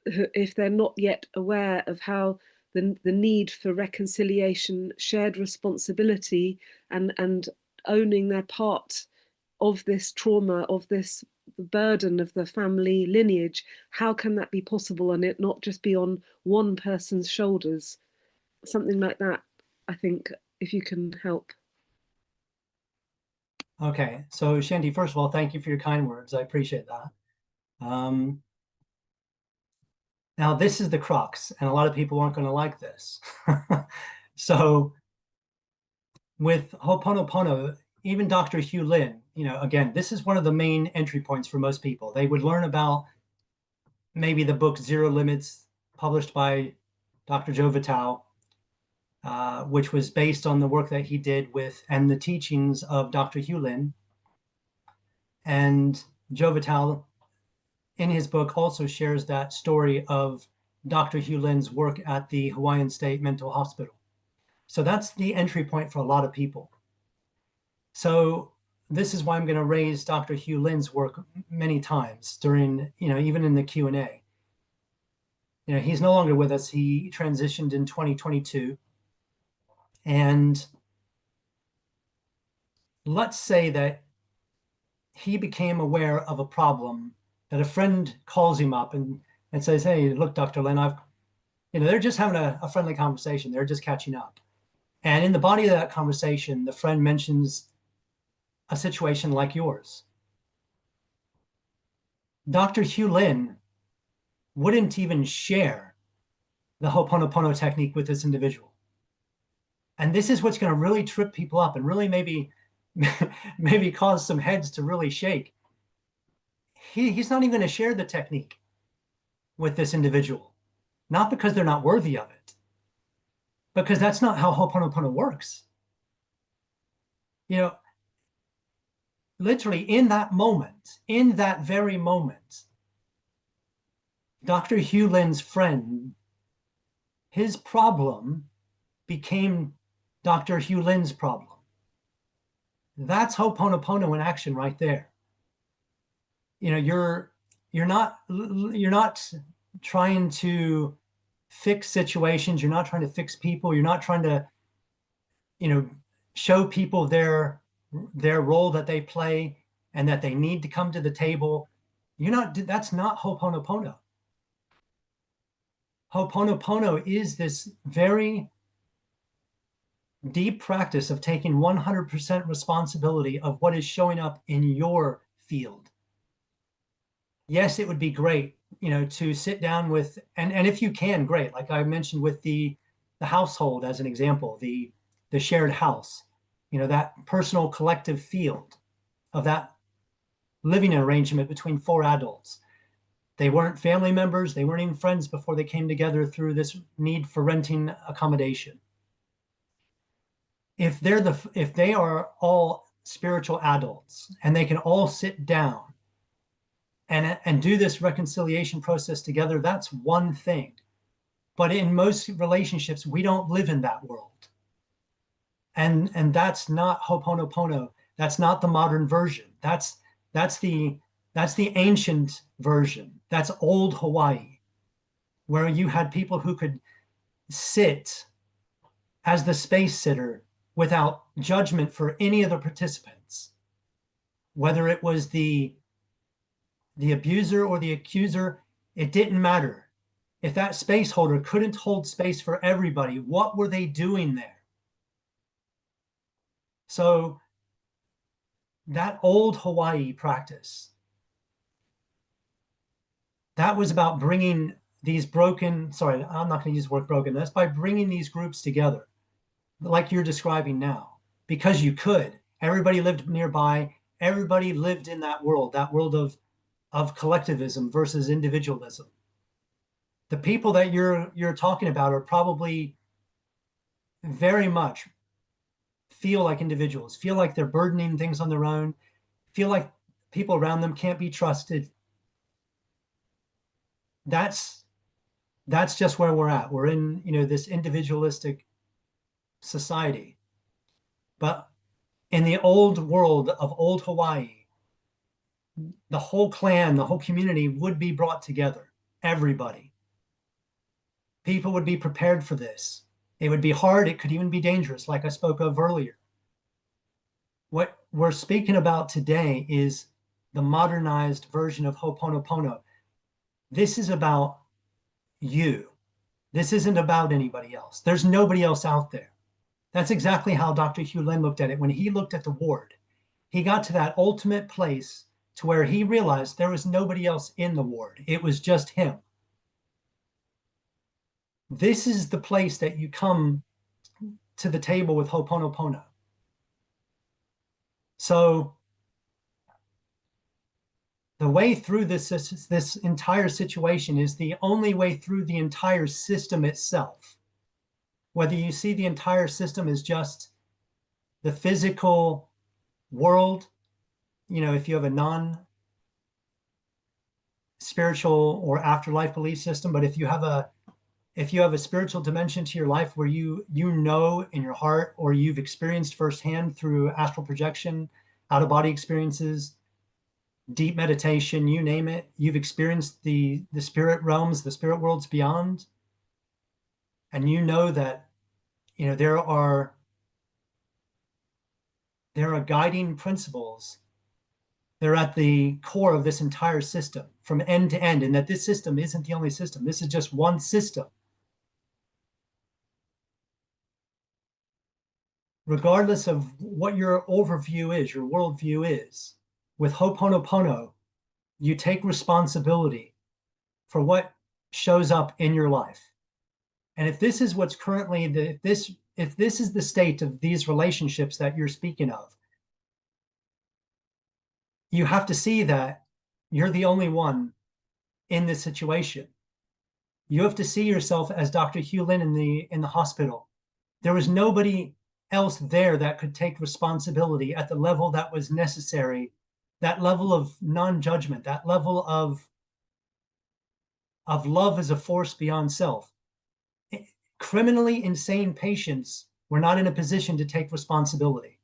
if they're not yet aware of how the need for reconciliation, shared responsibility, and owning their part of this trauma, of this burden of the family lineage, how can that be possible and it not just be on one person's shoulders? Something like that, I think, if you can help. Okay, so Shanti, first of all, thank you for your kind words. I appreciate that. Now, this is the crux, and a lot of people aren't going to like this. So with Ho'oponopono, even Dr. Hew Len, again, this is one of the main entry points for most people. They would learn about maybe the book Zero Limits, published by Dr. Joe Vitale, which was based on the work that he did with and the teachings of Dr. Hew Len. And Joe Vitale, in his book, also shares that story of Dr. Hew Len's work at the Hawaiian State Mental Hospital. So that's the entry point for a lot of people. So this is why I'm going to raise Dr. Hew Len's work many times during, even in the Q&A. He's no longer with us. He transitioned in 2022. And let's say that he became aware of a problem, that a friend calls him up and says, hey, look, Dr. Len, they're just having a friendly conversation. They're just catching up. And in the body of that conversation, the friend mentions a situation like yours. Dr. Hew Len wouldn't even share the Ho'oponopono technique with this individual. And this is what's going to really trip people up and really maybe cause some heads to really shake. He's not even going to share the technique with this individual, not because they're not worthy of it, because that's not how Ho'oponopono works. Literally in that moment, in that very moment, Dr. Hew Len's friend, his problem became Dr. Hew Len's problem. That's Ho'oponopono in action right there. You're not trying to fix situations. You're not trying to fix people. You're not trying to show people their role that they play and that they need to come to the table. That's not Ho'oponopono. Ho'oponopono is this very deep practice of taking 100% responsibility of what is showing up in your field. Yes, it would be great, to sit down with, and if you can, great. Like I mentioned with the household as an example, the shared house, that personal collective field of that living arrangement between 4 adults. They weren't family members. They weren't even friends before they came together through this need for renting accommodation. If they are all spiritual adults and they can all sit down and do this reconciliation process together, that's one thing. But in most relationships, we don't live in that world. And that's not Ho'oponopono. That's not the modern version. That's the ancient version. That's old Hawaii, where you had people who could sit as the space sitter without judgment for any of the participants, whether it was the abuser or the accuser. It didn't matter. If that space holder couldn't hold space for everybody, what were they doing there? So that old Hawaii practice, that was about bringing these broken, sorry, I'm not going to use the word broken. That's by bringing these groups together, like you're describing now, because you could. Everybody lived nearby. Everybody lived in that world of collectivism versus individualism. The people that you're talking about are probably very much feel like individuals, feel like they're burdening things on their own, feel like people around them can't be trusted. That's just where we're at. We're in, this individualistic society. But in the old world of old Hawaii, the whole clan, the whole community would be brought together. Everybody. People would be prepared for this. It would be hard. It could even be dangerous, like I spoke of earlier. What we're speaking about today is the modernized version of Ho'oponopono. This is about you. This isn't about anybody else. There's nobody else out there. That's exactly how Dr. Hew Len looked at it. When he looked at the ward, he got to that ultimate place to where he realized there was nobody else in the ward. It was just him. This is the place that you come to the table with Ho'oponopono. So the way through this entire situation is the only way through the entire system itself. Whether you see the entire system as just the physical world, if you have a non-spiritual or afterlife belief system, but if you have a spiritual dimension to your life where you know in your heart, or you've experienced firsthand through astral projection, out-of-body experiences, deep meditation, you name it, you've experienced the spirit realms, the spirit worlds beyond, and you know that there are guiding principles. They're at the core of this entire system from end to end, and that this system isn't the only system. This is just one system. Regardless of what your overview is, your worldview is, with Ho'oponopono, you take responsibility for what shows up in your life. And if this is what's currently if this is the state of these relationships that you're speaking of, you have to see that you're the only one in this situation. You have to see yourself as Dr. Hew Len in the hospital. There was nobody else there that could take responsibility at the level that was necessary, that level of non-judgment, that level of love as a force beyond self. Criminally insane patients were not in a position to take responsibility.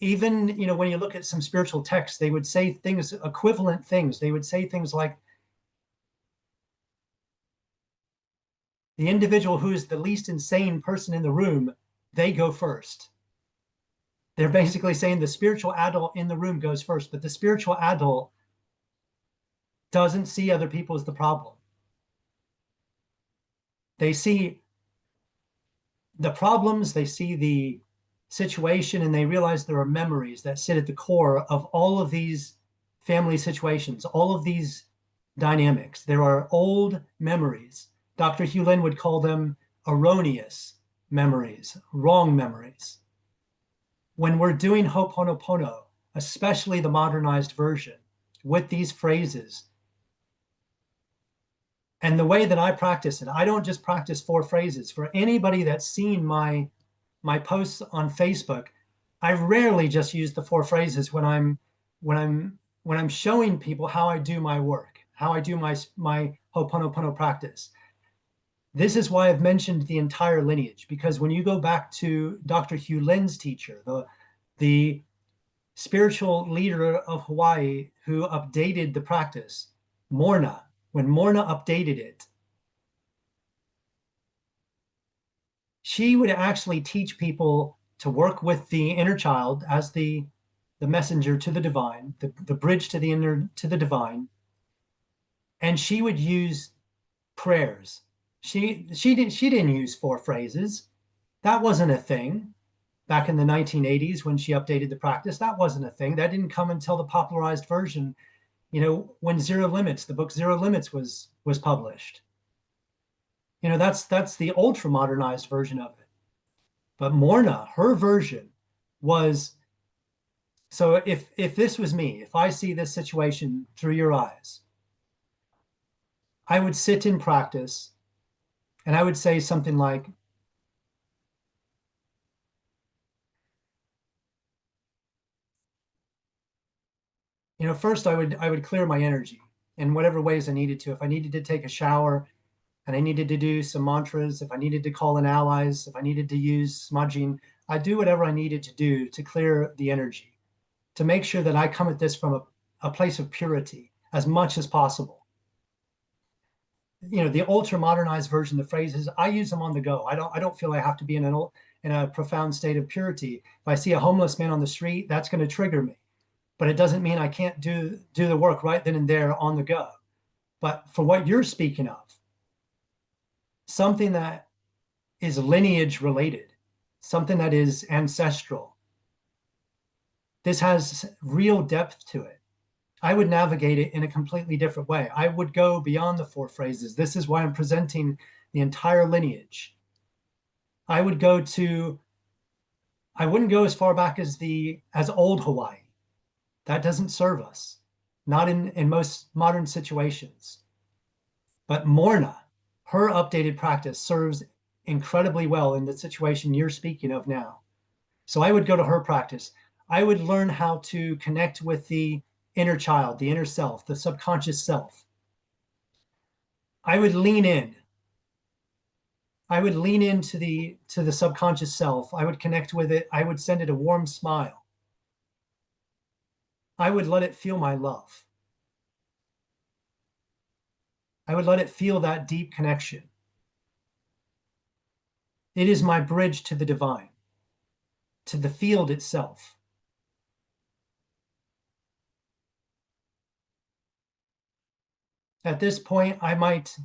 Even, when you look at some spiritual texts, they would say things, equivalent things. They would say things like, the individual who is the least insane person in the room they go first. They're basically saying the spiritual adult in the room goes first, but the spiritual adult doesn't see other people as the problem. They see the problems, they see the situation, and they realize there are memories that sit at the core of all of these family situations, all of these dynamics. There are old memories. Dr. Hew Len would call them erroneous memories, wrong memories. When we're doing Ho'oponopono, especially the modernized version, with these phrases, and the way that I practice it, I don't just practice 4 phrases. For anybody that's seen my posts on Facebook, I rarely just use the 4 phrases when I'm showing people how I do my work, how I do my Ho'oponopono practice. This is why I've mentioned the entire lineage, because when you go back to Dr. Hew Len's teacher, the spiritual leader of Hawaii who updated the practice, Morna, when Morna updated it, she would actually teach people to work with the inner child as the messenger to the divine, the bridge to the inner, to the divine. And she would use prayers. She didn't use 4 phrases. That wasn't a thing back in the 1980s when she updated the practice. That wasn't a thing. That didn't come until the popularized version, when Zero Limits, the book Zero Limits was published. That's the ultra modernized version of it. But Morna, her version was, so if this was me, if I see this situation through your eyes, I would sit in practice and I would say something like, first I would clear my energy in whatever ways I needed to. If I needed to take a shower and I needed to do some mantras, if I needed to call in allies, if I needed to use smudging, I'd do whatever I needed to do to clear the energy, to make sure that I come at this from a place of purity as much as possible. The ultra modernized version, the phrases, I use them on the go. I don't feel I have to be in a profound state of purity. If I see a homeless man on the street, that's going to trigger me. But it doesn't mean I can't do the work right then and there on the go. But for what you're speaking of, something that is lineage related, something that is ancestral, this has real depth to it. I would navigate it in a completely different way. I would go beyond the 4 phrases. This is why I'm presenting the entire lineage. I wouldn't go as far back as old Hawaii. That doesn't serve us, not in most modern situations. But Morna, her updated practice serves incredibly well in the situation you're speaking of now. So I would go to her practice. I would learn how to connect with the inner child, the inner self, the subconscious self. I would lean in. I would lean into the subconscious self. I would connect with it. I would send it a warm smile. I would let it feel my love. I would let it feel that deep connection. It is my bridge to the divine, to the field itself. At this point, I might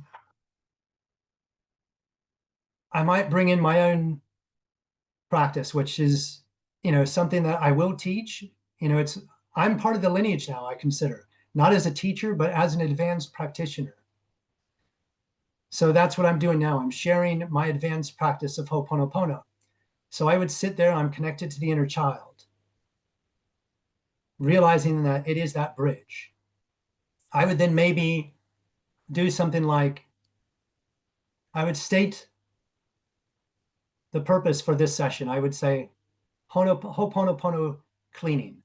bring in my own practice, which is, something that I will teach. I'm part of the lineage now, I consider, not as a teacher, but as an advanced practitioner. So that's what I'm doing now. I'm sharing my advanced practice of Ho'oponopono. So I would sit there, I'm connected to the inner child, realizing that it is that bridge. I would then maybe do something like, I would state the purpose for this session. I would say, Ho'oponopono cleaning.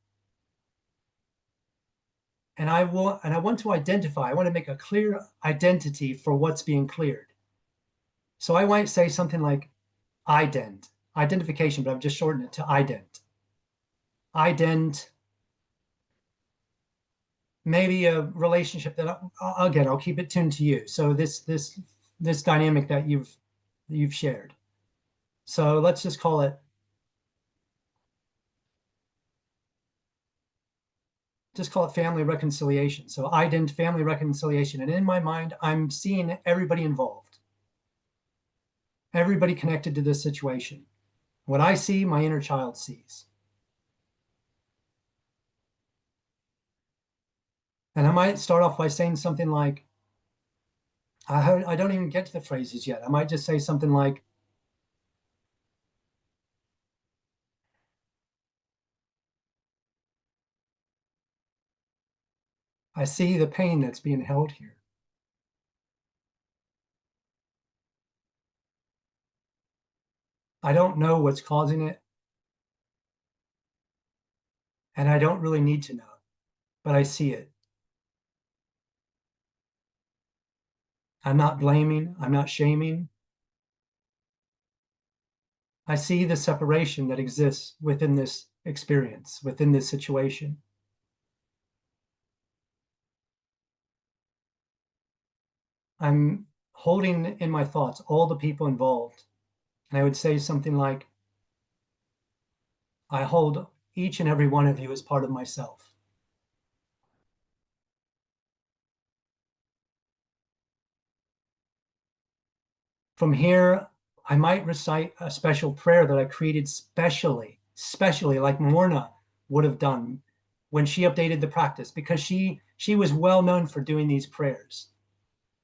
And I want to identify, I want to make a clear identity for what's being cleared. So I might say something like identification, but I've just shortened it to ident. Maybe a relationship that, again, I'll keep it tuned to you. So this dynamic that you've shared. So let's just call it, family reconciliation. So ident family reconciliation. And in my mind, I'm seeing everybody involved, everybody connected to this situation. What I see, my inner child sees. And I might start off by saying something like, I don't even get to the phrases yet. I might just say something like, I see the pain that's being held here. I don't know what's causing it, and I don't really need to know, but I see it. I'm not blaming, I'm not shaming. I see the separation that exists within this experience, within this situation. I'm holding in my thoughts all the people involved. And I would say something like, I hold each and every one of you as part of myself. From here, I might recite a special prayer that I created specially like Morna would have done when she updated the practice, because she was well known for doing these prayers.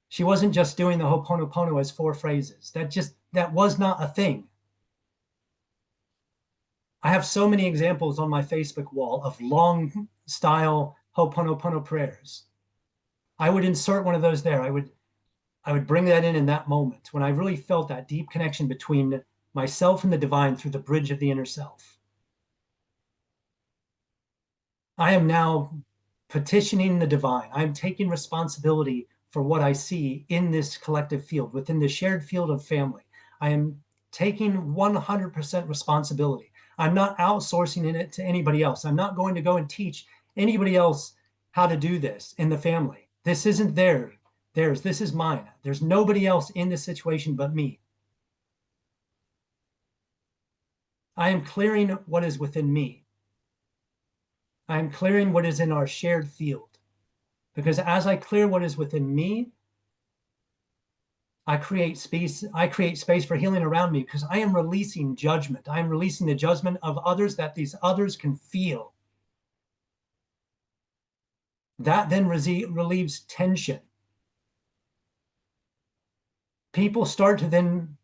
She wasn't just doing the Ho'oponopono as 4 phrases. That was not a thing. I have so many examples on my Facebook wall of long style Ho'oponopono prayers. I would insert one of those there. I would bring that in that moment when I really felt that deep connection between myself and the divine through the bridge of the inner self. I am now petitioning the divine. I am taking responsibility for what I see in this collective field, within the shared field of family. I am taking 100% responsibility. I'm not outsourcing it to anybody else. I'm not going to go and teach anybody else how to do this in the family. This isn't theirs. This is mine. There's nobody else in this situation but me. I am clearing what is within me. I am clearing what is in our shared field. Because as I clear what is within me, I create space for healing around me, because I am releasing judgment. I am releasing the judgment of others that these others can feel. That then relieves tension. People start to then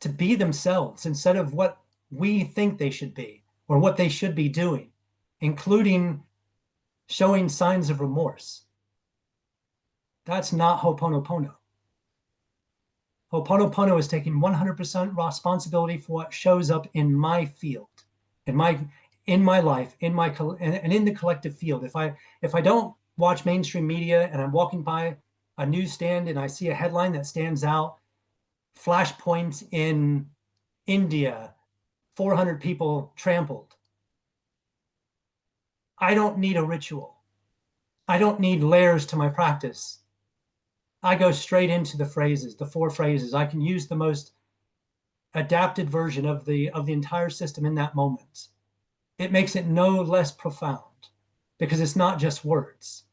to be themselves instead of what we think they should be or what they should be doing, including showing signs of remorse. That's not Ho'oponopono. Ho'oponopono is taking 100% responsibility for what shows up in my field, in my life, and in the collective field. If I don't watch mainstream media and I'm walking by a newsstand and I see a headline that stands out, flashpoint in India, 400 people trampled. I don't need a ritual. I don't need layers to my practice. I go straight into the phrases, the 4 phrases. I can use the most adapted version of the entire system in that moment. It makes it no less profound because it's not just words.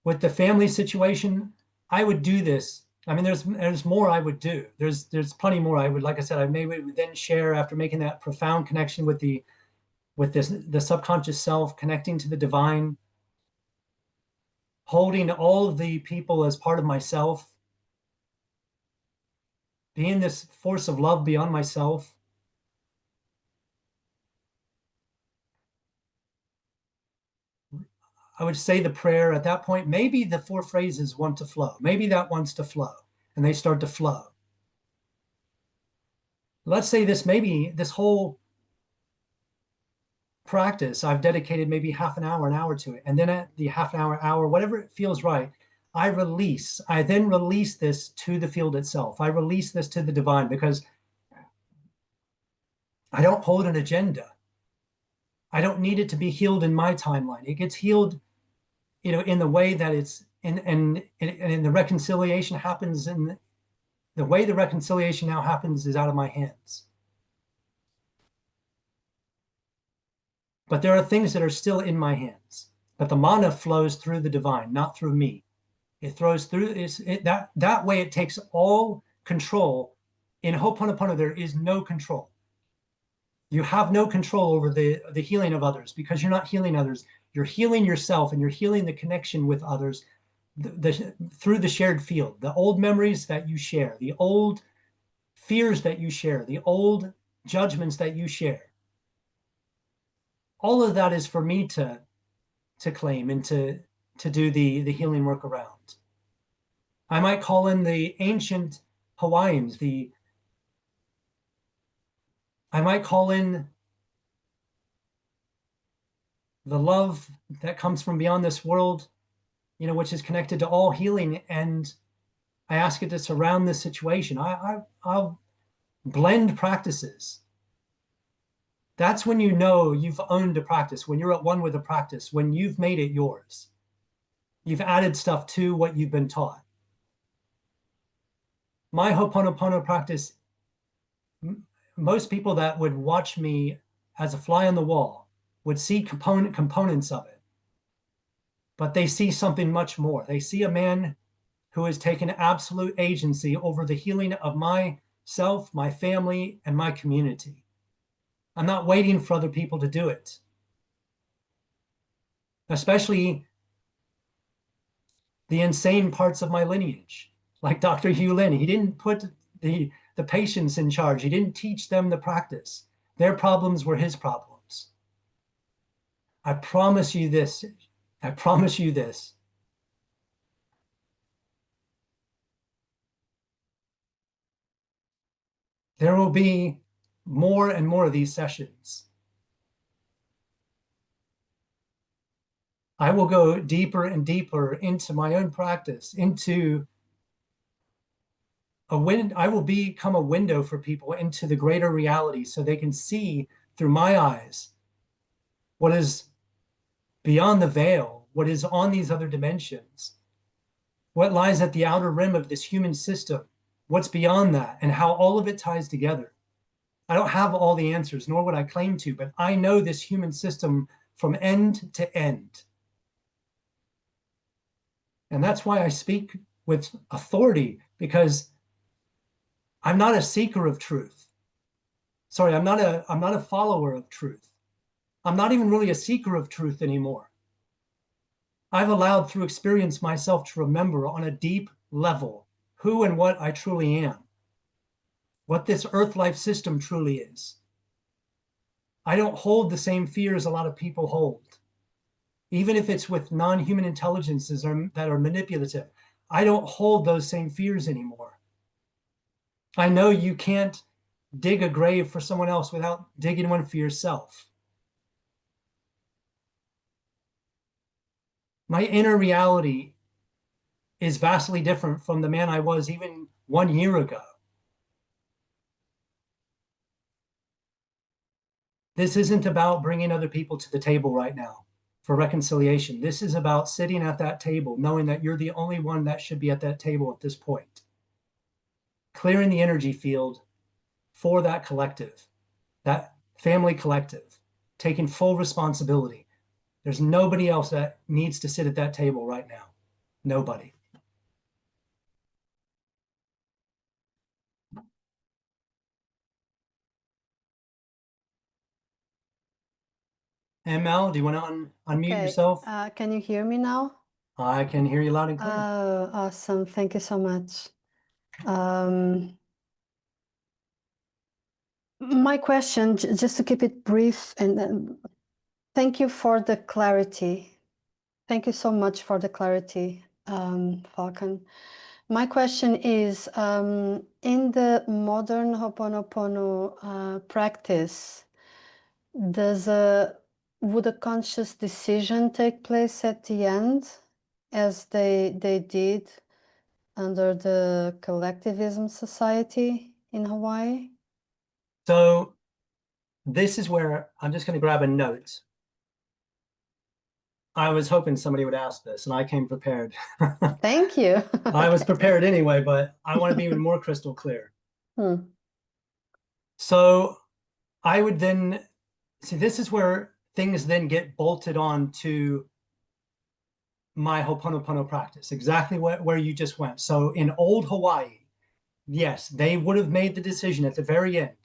With the family situation, I would do this. I mean, there's more I would do. There's plenty more I would, like I said, I would then share after making that profound connection with the subconscious self, connecting to the divine, holding all of the people as part of myself, being this force of love beyond myself. I would say the prayer at that point. Maybe the 4 phrases want to flow. Maybe that wants to flow, and they start to flow. Let's say maybe this whole practice, I've dedicated maybe half an hour to it. And then at the half an hour, whatever it feels right, I then release this to the field itself. I release this to the divine because I don't hold an agenda. I don't need it to be healed in my timeline. It gets healed, in the way that it's and the reconciliation happens the way the reconciliation now happens is out of my hands. But there are things that are still in my hands. But the mana flows through the divine, not through me. It throws through that way. It takes all control. In Ho'oponopono, there is no control. You have no control over the healing of others because you're not healing others. You're healing yourself, and you're healing the connection with others through the shared field, the old memories that you share, the old fears that you share, the old judgments that you share. All of that is for me to claim and to do the healing work around. I might call in the ancient Hawaiians, I might call in the love that comes from beyond this world, which is connected to all healing, and I ask it to surround this situation. I'll blend practices. That's when you know you've owned a practice, when you're at one with a practice, when you've made it yours. You've added stuff to what you've been taught. My Ho'oponopono practice, most people that would watch me as a fly on the wall would see components of it. But they see something much more. They see a man who has taken absolute agency over the healing of myself, my family, and my community. I'm not waiting for other people to do it. Especially the insane parts of my lineage, like Dr. Hew Len. He didn't put the patients in charge. He didn't teach them the practice. Their problems were his problems. I promise you this. I promise you this. There will be more and more of these sessions. I will go deeper and deeper into my own practice, into I will become a window for people into the greater reality so they can see through my eyes what is beyond the veil, what is on these other dimensions, what lies at the outer rim of this human system, what's beyond that, and how all of it ties together. I don't have all the answers, nor would I claim to, but I know this human system from end to end. And that's why I speak with authority, because I'm not a seeker of truth. Sorry, I'm not a follower of truth. I'm not even really a seeker of truth anymore. I've allowed through experience myself to remember on a deep level who and what I truly am, what this earth life system truly is. I don't hold the same fears a lot of people hold. Even if it's with non-human intelligences that are manipulative, I don't hold those same fears anymore. I know you can't dig a grave for someone else without digging one for yourself. My inner reality is vastly different from the man I was even 1 year ago. This isn't about bringing other people to the table right now for reconciliation. This is about sitting at that table, knowing that you're the only one that should be at that table at this point. Clearing the energy field for that collective, that family collective, taking full responsibility. There's nobody else that needs to sit at that table right now. Nobody. ML, do you want to unmute Okay. yourself? Can you hear me now? I can hear you loud and clear. Oh, awesome. Thank you so much. My question, just to keep it brief, and thank you for the clarity. Thank you so much for the clarity, Falcon. My question is, in the modern Ho'oponopono practice, would a conscious decision take place at the end, as they did under the collectivism society in Hawaii? So this is where I'm just going to grab a note. I was hoping somebody would ask this, and I came prepared. Thank you. I was Okay. prepared anyway, but I want to be even more crystal clear. Hmm. So I would then see, this is where things then get bolted on to my Ho'oponopono practice, exactly where you just went. So in old Hawaii, yes, they would have made the decision at the very end,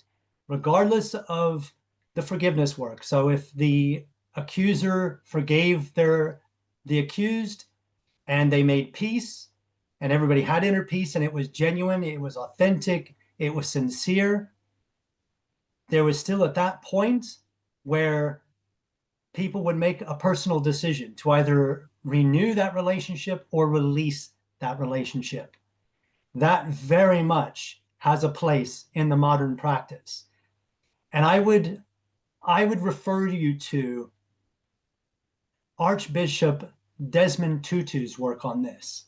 regardless of the forgiveness work. So if the accuser forgave the accused and they made peace and everybody had inner peace and it was genuine, it was authentic, it was sincere, there was still at that point where people would make a personal decision to either renew that relationship or release that relationship. That very much has a place in the modern practice. And I would refer you to Archbishop Desmond Tutu's work on this.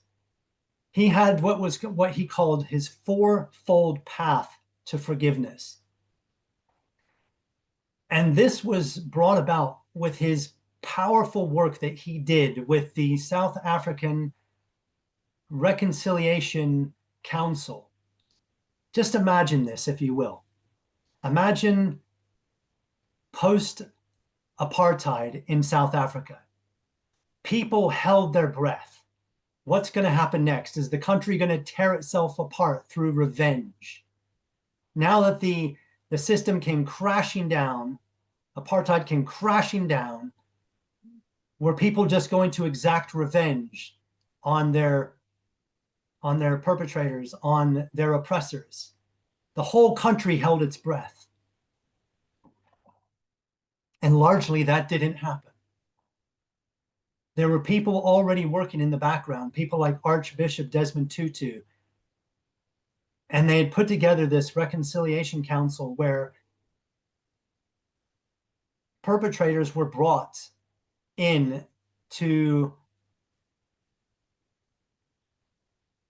He had what he called his fourfold path to forgiveness. And this was brought about with his powerful work that he did with the South African Reconciliation Council. Just imagine this, if you will. Imagine post-apartheid in South Africa. People held their breath. What's going to happen next? Is the country going to tear itself apart through revenge? Now that the system came crashing down, apartheid came crashing down, were people just going to exact revenge on their perpetrators, on their oppressors? The whole country held its breath. And largely that didn't happen. There were people already working in the background, people like Archbishop Desmond Tutu. And they had put together this reconciliation council where perpetrators were brought in to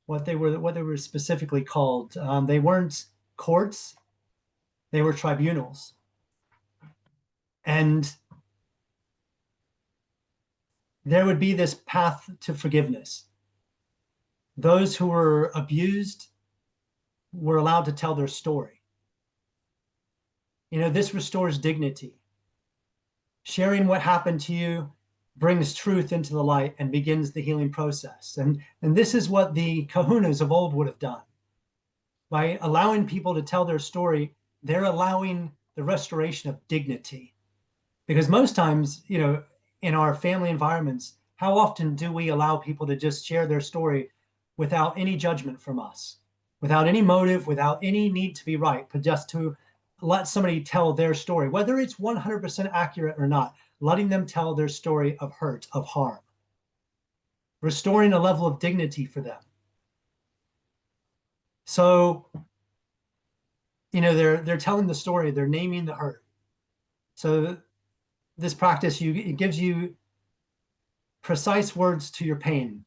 what they were specifically called. They weren't courts, they were tribunals. And there would be this path to forgiveness. Those who were abused were allowed to tell their story. You know, this restores dignity. Sharing what happened to you brings truth into the light and begins the healing process. And this is what the kahunas of old would have done. By allowing people to tell their story, they're allowing the restoration of dignity. Because most times, you know, in our family environments, how often do we allow people to just share their story without any judgment from us, without any motive, without any need to be right, but just to let somebody tell their story, whether it's 100% accurate or not, letting them tell their story of hurt, of harm, restoring a level of dignity for them. So, you know, they're telling the story, they're naming the hurt. So this practice, it gives you precise words to your pain.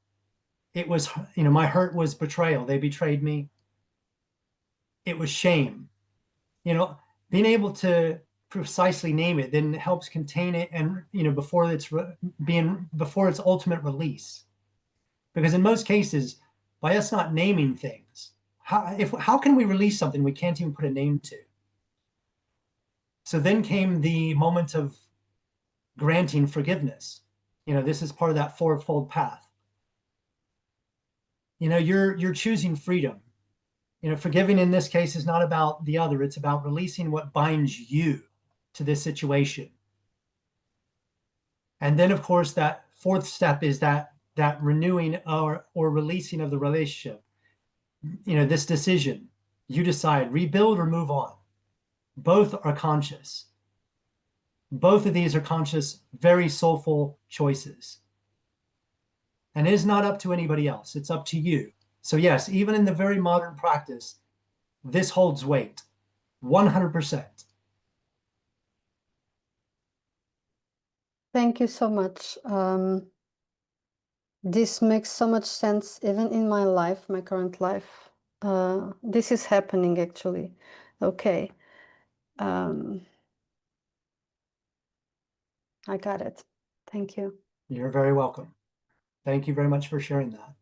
It was, you know, my hurt was betrayal. They betrayed me. It was shame. You know, being able to precisely name it then helps contain it, and you know, before its ultimate release. Because in most cases, by us not naming things, how can we release something we can't even put a name to? So then came the moment of granting forgiveness. You know, this is part of that fourfold path. You know, you're choosing freedom. You know, forgiving in this case is not about the other. It's about releasing what binds you to this situation. And then, of course, that fourth step is that renewing or releasing of the relationship. You know, this decision, you decide, rebuild or move on. Both are conscious. Both of these are conscious, very soulful choices. And it is not up to anybody else. It's up to you. So yes, even in the very modern practice, this holds weight, 100%. Thank you so much. This makes so much sense, even in my life, my current life. This is happening actually. Okay. I got it. Thank you. You're very welcome. Thank you very much for sharing that.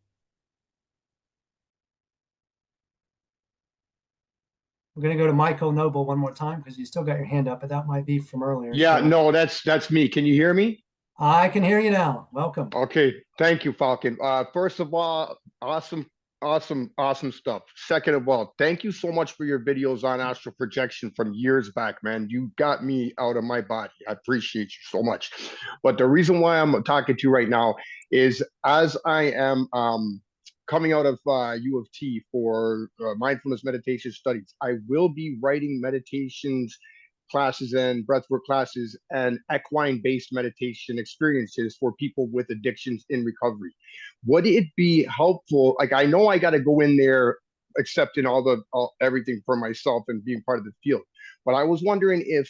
We're going to go to Michael Noble one more time because you still got your hand up, but that might be from earlier. Yeah, still. no, that's me. Can you hear me? I can hear you now. Welcome. Okay, thank you, Falcon. First of all, awesome stuff. Second of all, thank you so much for your videos on astral projection from years back, man. You got me out of my body. I appreciate you so much. But the reason why I'm talking to you right now is as I am coming out of U of T for mindfulness meditation studies, I will be writing meditations classes and breathwork classes and equine based meditation experiences for people with addictions in recovery. Would it be helpful? Like, I know I got to go in there accepting everything for myself and being part of the field, but I was wondering if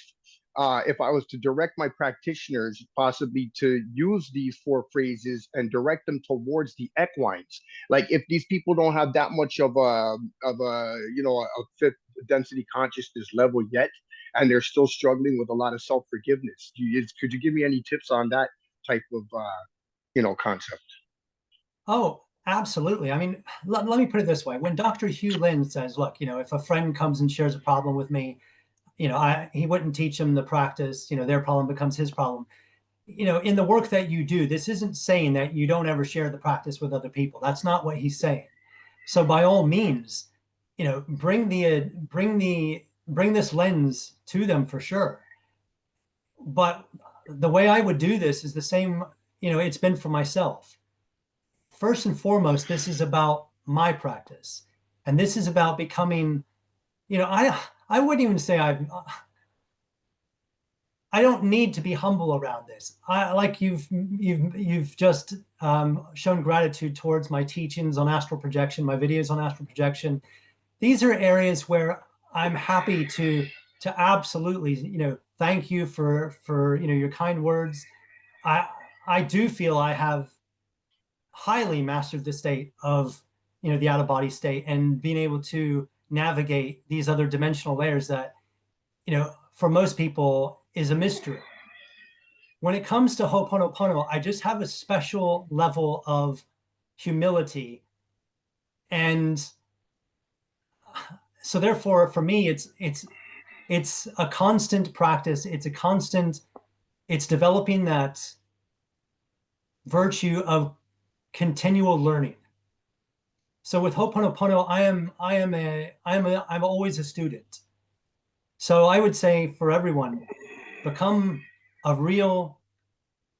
I was to direct my practitioners possibly to use these 4 phrases and direct them towards the equines, like if these people don't have that much of a fifth density consciousness level yet, and they're still struggling with a lot of self-forgiveness. Could you give me any tips on that type of concept? Oh, absolutely. I mean, let me put it this way. When Dr. Hew Len says, look, if a friend comes and shares a problem with me, he wouldn't teach them the practice, their problem becomes his problem. In the work that you do, this isn't saying that you don't ever share the practice with other people. That's not what he's saying. So by all means, bring this lens to them for sure. But the way I would do this is the same, it's been for myself. First and foremost, this is about my practice. And this is about becoming, I wouldn't even say I don't need to be humble around this. Like you've just shown gratitude towards my teachings on astral projection, my videos on astral projection. These are areas where I'm happy to absolutely, thank you for your kind words. I do feel I have highly mastered the state of the out of body state and being able to navigate these other dimensional layers that for most people is a mystery. When it comes to Ho'oponopono, I just have a special level of humility, and so therefore for me it's a constant practice. It's developing that virtue of continual learning. So with Ho'oponopono, I'm always a student. So I would say for everyone, become a real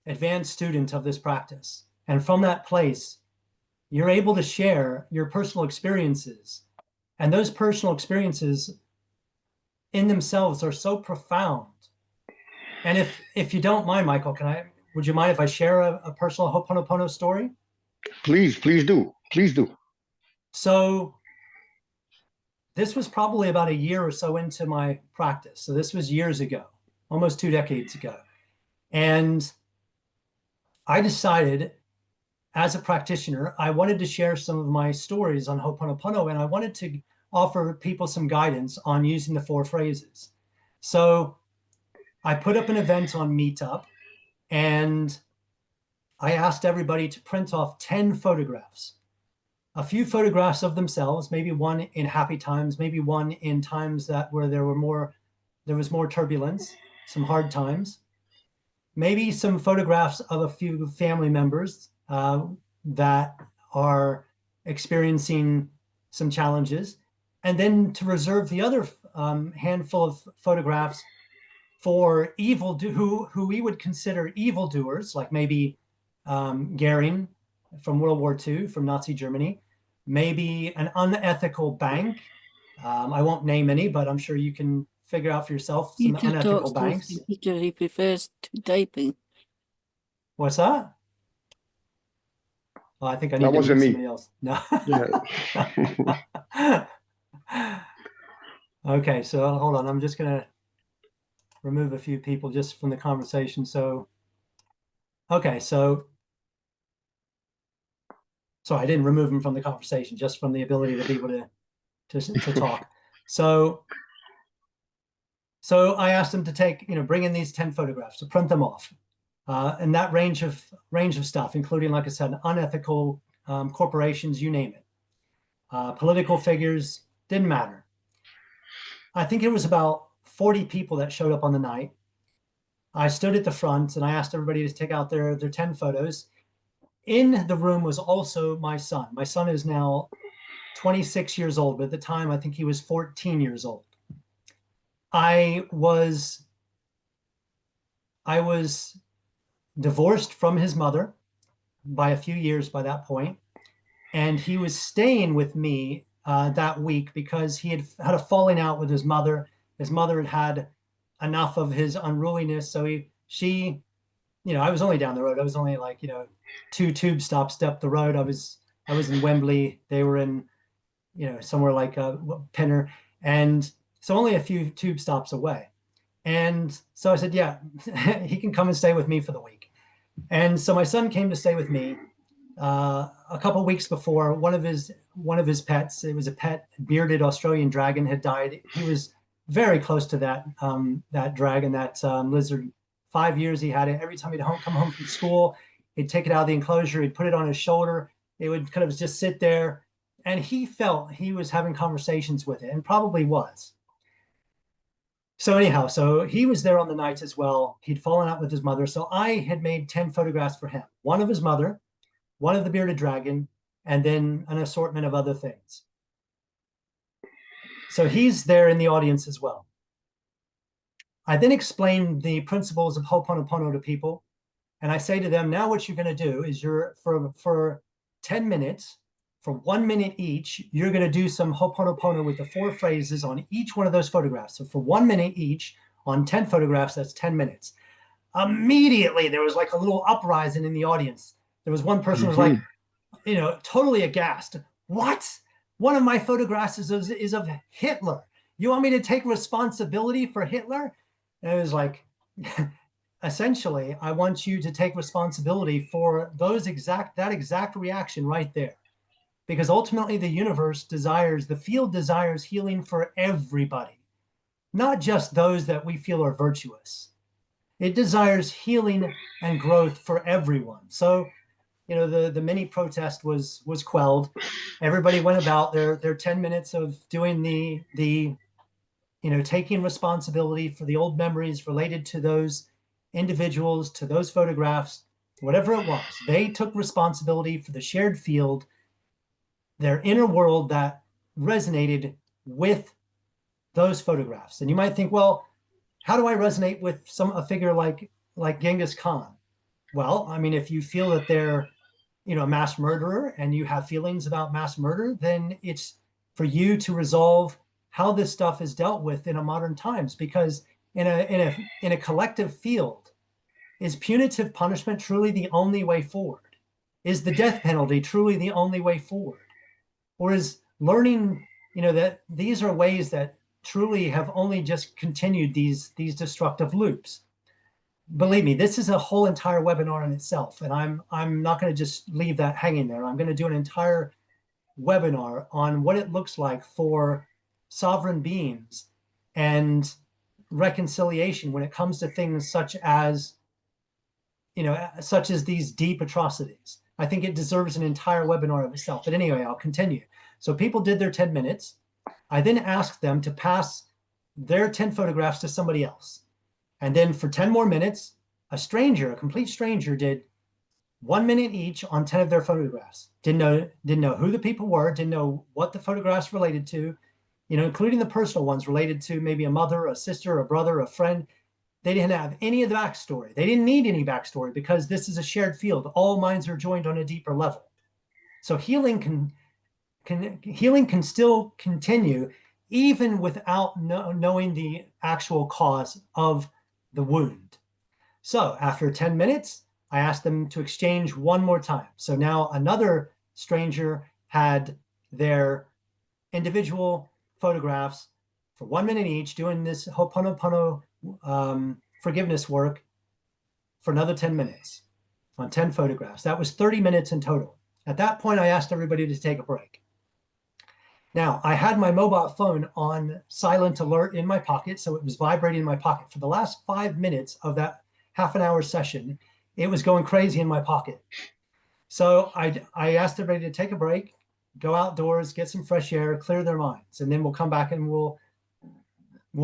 advanced student of this practice. And from that place, you're able to share your personal experiences. And those personal experiences in themselves are so profound. And if you don't mind, Michael, would you mind if I share a personal Ho'oponopono story? Please do. So this was probably about a year or so into my practice. So this was years ago, almost 2 decades ago. And I decided as a practitioner, I wanted to share some of my stories on Ho'oponopono, and I wanted to offer people some guidance on using the 4 phrases. So I put up an event on Meetup, and I asked everybody to print off 10 photographs. A few photographs of themselves, maybe one in happy times, maybe one in times where there was more turbulence, some hard times, maybe some photographs of a few family members that are experiencing some challenges, and then to reserve the other handful of photographs for who we would consider evildoers, like maybe Goering from World War II, from Nazi Germany, maybe an unethical bank. I won't name any, but I'm sure you can figure out for yourself some unethical banks. He prefers to typing. What's that? Oh, I think I need That to wasn't move me. somebody else. No. Yeah. Okay, so hold on. I'm just going to remove a few people just from the conversation. So, okay, so I didn't remove them from the conversation, just from the ability to be able to talk. So I asked them to bring in these 10 photographs, to print them off. and that range of stuff, including, like I said, unethical corporations, you name it. Political figures, didn't matter. I think it was about 40 people that showed up on the night. I stood at the front and I asked everybody to take out their 10 photos. In the room was also my son. My son is now 26 years old, but at the time I think he was 14 years old. I was divorced from his mother by a few years by that point, and he was staying with me that week because he had a falling out with his mother. His mother had enough of his unruliness, so she, I was only down the road. I was only like 2 tube stops up the road. I was in Wembley. They were in somewhere like Penner, and so only a few tube stops away. And so I said, yeah, he can come and stay with me for the week. And so my son came to stay with me a couple of weeks before. One of his pets, it was a pet bearded Australian dragon, had died. He was very close to that dragon, that lizard. 5 years he had it. Every time he'd come home from school, he'd take it out of the enclosure, he'd put it on his shoulder. It would kind of just sit there, and he felt he was having conversations with it, and probably was. So anyhow, so he was there on the nights as well. He'd fallen out with his mother. So I had made 10 photographs for him. One of his mother, one of the bearded dragon, and then an assortment of other things. So he's there in the audience as well. I then explain the principles of Ho'oponopono to people. And I say to them, now what you're going to do is for 10 minutes, for 1 minute each, you're going to do some Ho'oponopono with the 4 phrases on each one of those photographs. So for 1 minute each on 10 photographs, that's 10 minutes. Immediately, there was like a little uprising in the audience. There was one person who was like, totally aghast. What? One of my photographs is of Hitler. You want me to take responsibility for Hitler? And it was like, essentially, I want you to take responsibility for that exact reaction right there. Because ultimately the universe the field desires healing for everybody, not just those that we feel are virtuous. It desires healing and growth for everyone. So, the mini protest was quelled. Everybody went about their 10 minutes of doing the taking responsibility for the old memories related to those individuals, to those photographs, whatever it was. They took responsibility for the shared field, their inner world that resonated with those photographs. And you might think, well, how do I resonate with a figure like Genghis Khan? Well, I mean, if you feel that they're, a mass murderer and you have feelings about mass murder, then it's for you to resolve how this stuff is dealt with in a modern times. Because in a collective field, is punitive punishment truly the only way forward? Is the death penalty truly the only way forward? Or is learning, that these are ways that truly have only just continued these destructive loops? Believe me, this is a whole entire webinar in itself, and I'm not going to just leave that hanging there. I'm going to do an entire webinar on what it looks like for sovereign beings and reconciliation when it comes to things such as these deep atrocities. I think it deserves an entire webinar of itself. But anyway, I'll continue. So people did their 10 minutes. I then asked them to pass their 10 photographs to somebody else. And then for 10 more minutes, a complete stranger, did 1 minute each on 10 of their photographs. Didn't know who the people were, didn't know what the photographs related to, including the personal ones related to maybe a mother, a sister, a brother, a friend. They didn't have any of the backstory. They didn't need any backstory because this is a shared field. All minds are joined on a deeper level. So healing can still continue even without knowing the actual cause of the wound. So after 10 minutes, I asked them to exchange one more time. So now another stranger had their individual photographs for 1 minute each, doing this Ho'oponopono forgiveness work for another 10 minutes on 10 photographs. That was 30 minutes in total. At that point, I asked everybody to take a break. Now, I had my mobile phone on silent alert in my pocket, so it was vibrating in my pocket. For the last 5 minutes of that half an hour session, it was going crazy in my pocket. So I asked everybody to take a break, go outdoors, get some fresh air, clear their minds, and then we'll come back and we'll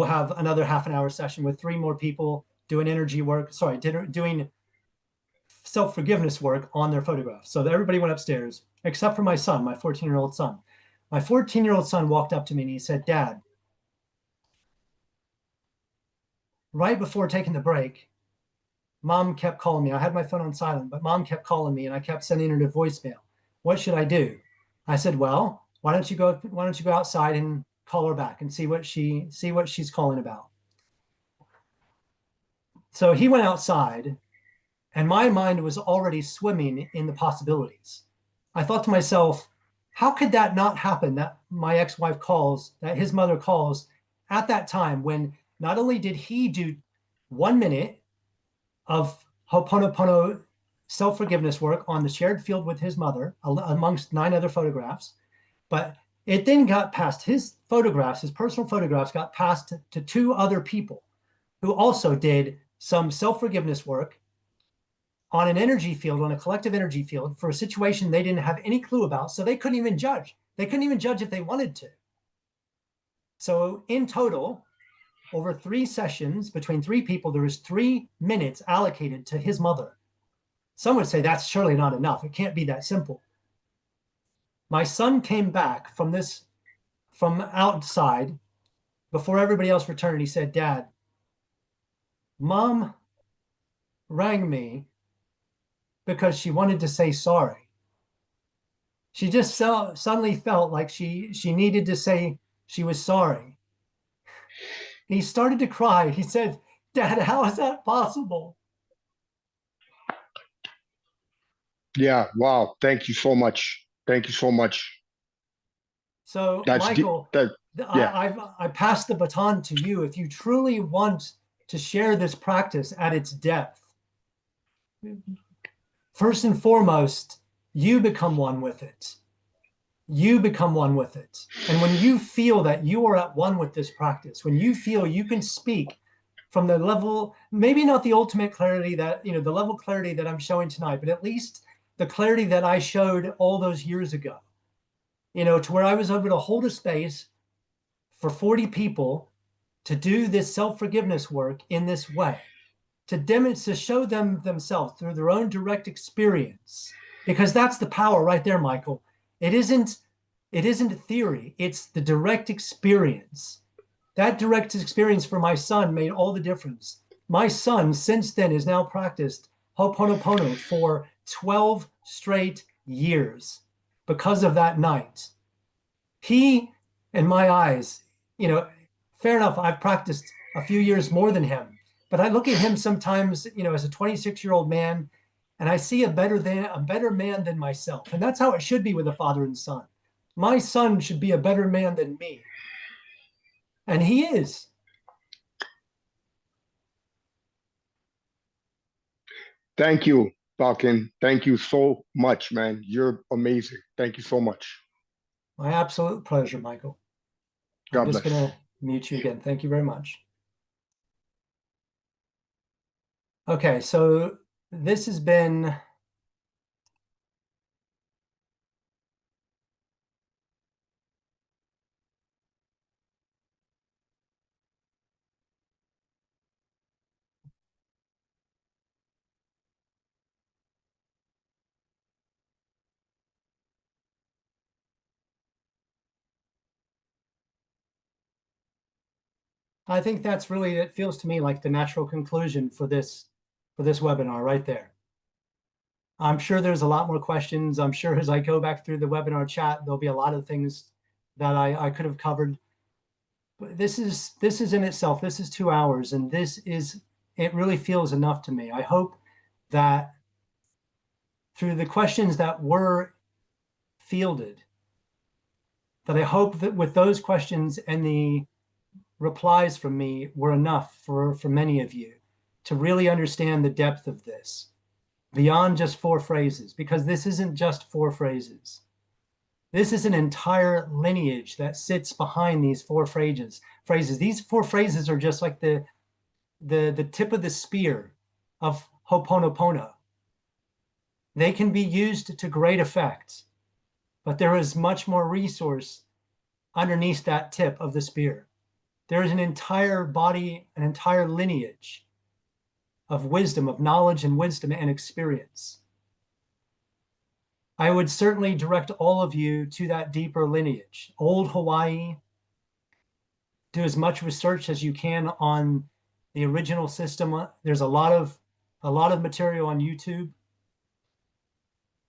have another half an hour session with 3 more people doing energy work. Sorry, doing self-forgiveness work on their photographs. So everybody went upstairs, except for my son, my 14-year-old son. My 14-year-old son walked up to me and he said, "Dad, right before taking the break, Mom kept calling me. I had my phone on silent, but Mom kept calling me and I kept sending her to voicemail. What should I do?" I said, "Well, why don't you go outside and call her back and see what she's calling about." So he went outside and my mind was already swimming in the possibilities. I thought to myself, how could that not happen, that my ex-wife calls, that his mother calls at that time when not only did he do 1 minute of Ho'oponopono self-forgiveness work on the shared field with his mother amongst 9 other photographs, but it then got past his photographs, his personal photographs got passed to 2 other people who also did some self-forgiveness work on an energy field, on a collective energy field for a situation they didn't have any clue about. So they couldn't even judge. They couldn't even judge if they wanted to. So in total, over 3 sessions between 3 people, there was 3 minutes allocated to his mother. Some would say that's surely not enough. It can't be that simple. My son came back from outside before everybody else returned. He said, "Dad, Mom rang me because she wanted to say sorry. She just suddenly felt like she needed to say she was sorry." He started to cry. He said, "Dad, how is that possible?" Yeah. Wow. Thank you so much. Thank you so much. So, That's Michael, yeah. I pass the baton to you. If you truly want to share this practice at its depth, first and foremost, you become one with it. You become one with it. And when you feel that you are at one with this practice, when you feel you can speak from the level, maybe not the ultimate clarity that, the level of clarity that I'm showing tonight, but at least the clarity that I showed all those years ago, to where I was able to hold a space for 40 people to do this self-forgiveness work in this way, to show them themselves through their own direct experience, because that's the power right there, Michael. It isn't theory, it's the direct experience. That direct experience for my son made all the difference. My son since then has now practiced Ho'oponopono for 12 straight years because of that night. He, in my eyes, fair enough, I've practiced a few years more than him, but I look at him sometimes, as a 26-year-old man, and I see a better man than myself. And that's how it should be with a father and son. My son should be a better man than me. And he is. Thank you, Falcon. Thank you so much, man. You're amazing. Thank you so much. My absolute pleasure, Michael. I'm God just bless. going to mute you again. Thank you very much. Okay, so this has been I think that's really, it feels to me like the natural conclusion for this webinar right there. I'm sure there's a lot more questions. I'm sure as I go back through the webinar chat, there'll be a lot of things that I could have covered. But this is in itself, this is 2 hours, and it really feels enough to me. I hope that through the questions that were fielded, that I hope that with those questions and the replies from me were enough for many of you to really understand the depth of this beyond just 4 phrases, because this isn't just 4 phrases. This is an entire lineage that sits behind these 4 phrases. These 4 phrases are just like the tip of the spear of Ho'oponopono. They can be used to great effect, but there is much more resource underneath that tip of the spear. There is an entire body, an entire lineage of wisdom, of knowledge and wisdom and experience. I would certainly direct all of you to that deeper lineage. Old Hawaii, do as much research as you can on the original system. There's a lot of material on YouTube.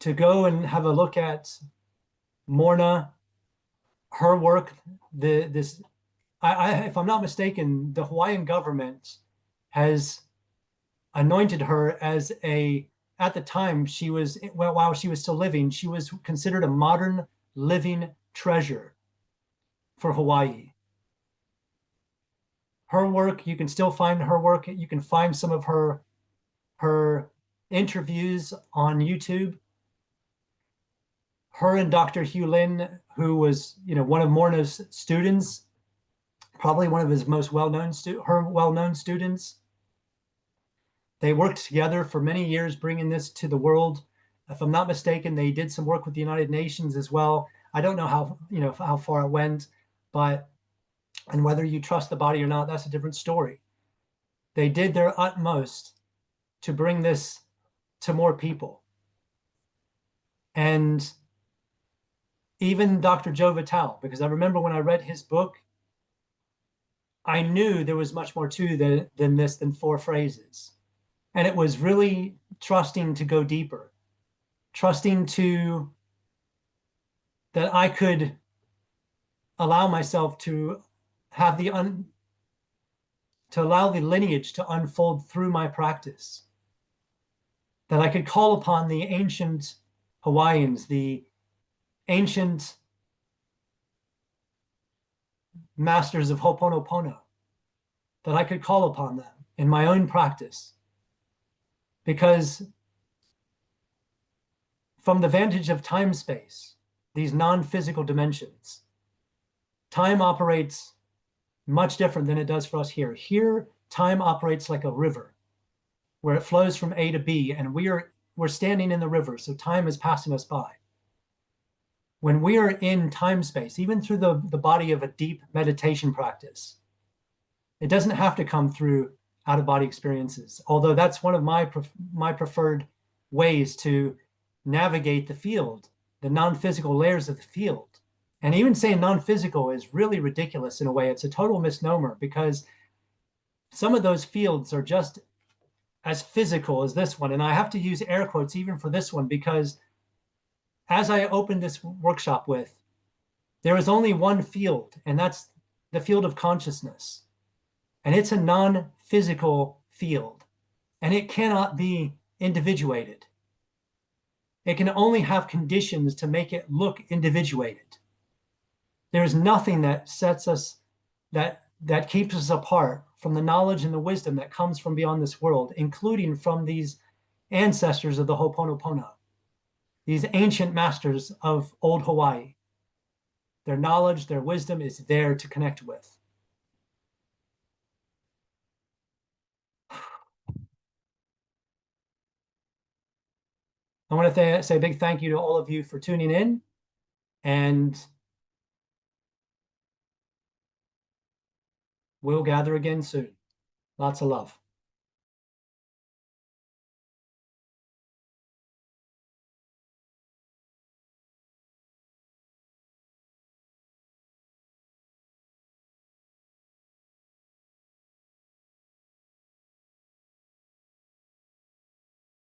To go and have a look at Morna, her work, if I'm not mistaken, the Hawaiian government has anointed her as at the time she was, while she was still living, she was considered a modern living treasure for Hawaii. Her work, you can still find her work. You can find some of her interviews on YouTube. Her and Dr. Hew Len, who was, one of Morna's students, probably one of his most well-known students. They worked together for many years, bringing this to the world. If I'm not mistaken, they did some work with the United Nations as well. I don't know how far it went, and whether you trust the body or not, that's a different story. They did their utmost to bring this to more people. And even Dr. Joe Vitale, because I remember when I read his book, I knew there was much more to than 4 phrases. And it was really trusting to go deeper, trusting that I could allow myself to have to allow the lineage to unfold through my practice, that I could call upon the ancient Hawaiians, the ancient masters of Ho'oponopono, that I could call upon them in my own practice. Because from the vantage of time-space, these non-physical dimensions, time operates much different than it does for us here. Here, time operates like a river, where it flows from A to B, and we're standing in the river, so time is passing us by. When we are in time-space, even through the body of a deep meditation practice, it doesn't have to come through out-of-body experiences, although that's one of my preferred ways to navigate the field, the non-physical layers of the field. And even saying non-physical is really ridiculous in a way. It's a total misnomer, because some of those fields are just as physical as this one. And I have to use air quotes even for this one, because as I opened this workshop with, there is only one field, and that's the field of consciousness. And it's a non-physical field, and it cannot be individuated. It can only have conditions to make it look individuated. There is nothing that sets us, that keeps us apart from the knowledge and the wisdom that comes from beyond this world, including from these ancestors of the Ho'oponopono, these ancient masters of old Hawaii. Their knowledge, their wisdom is there to connect with. I want to say a big thank you to all of you for tuning in, and we'll gather again soon. Lots of love.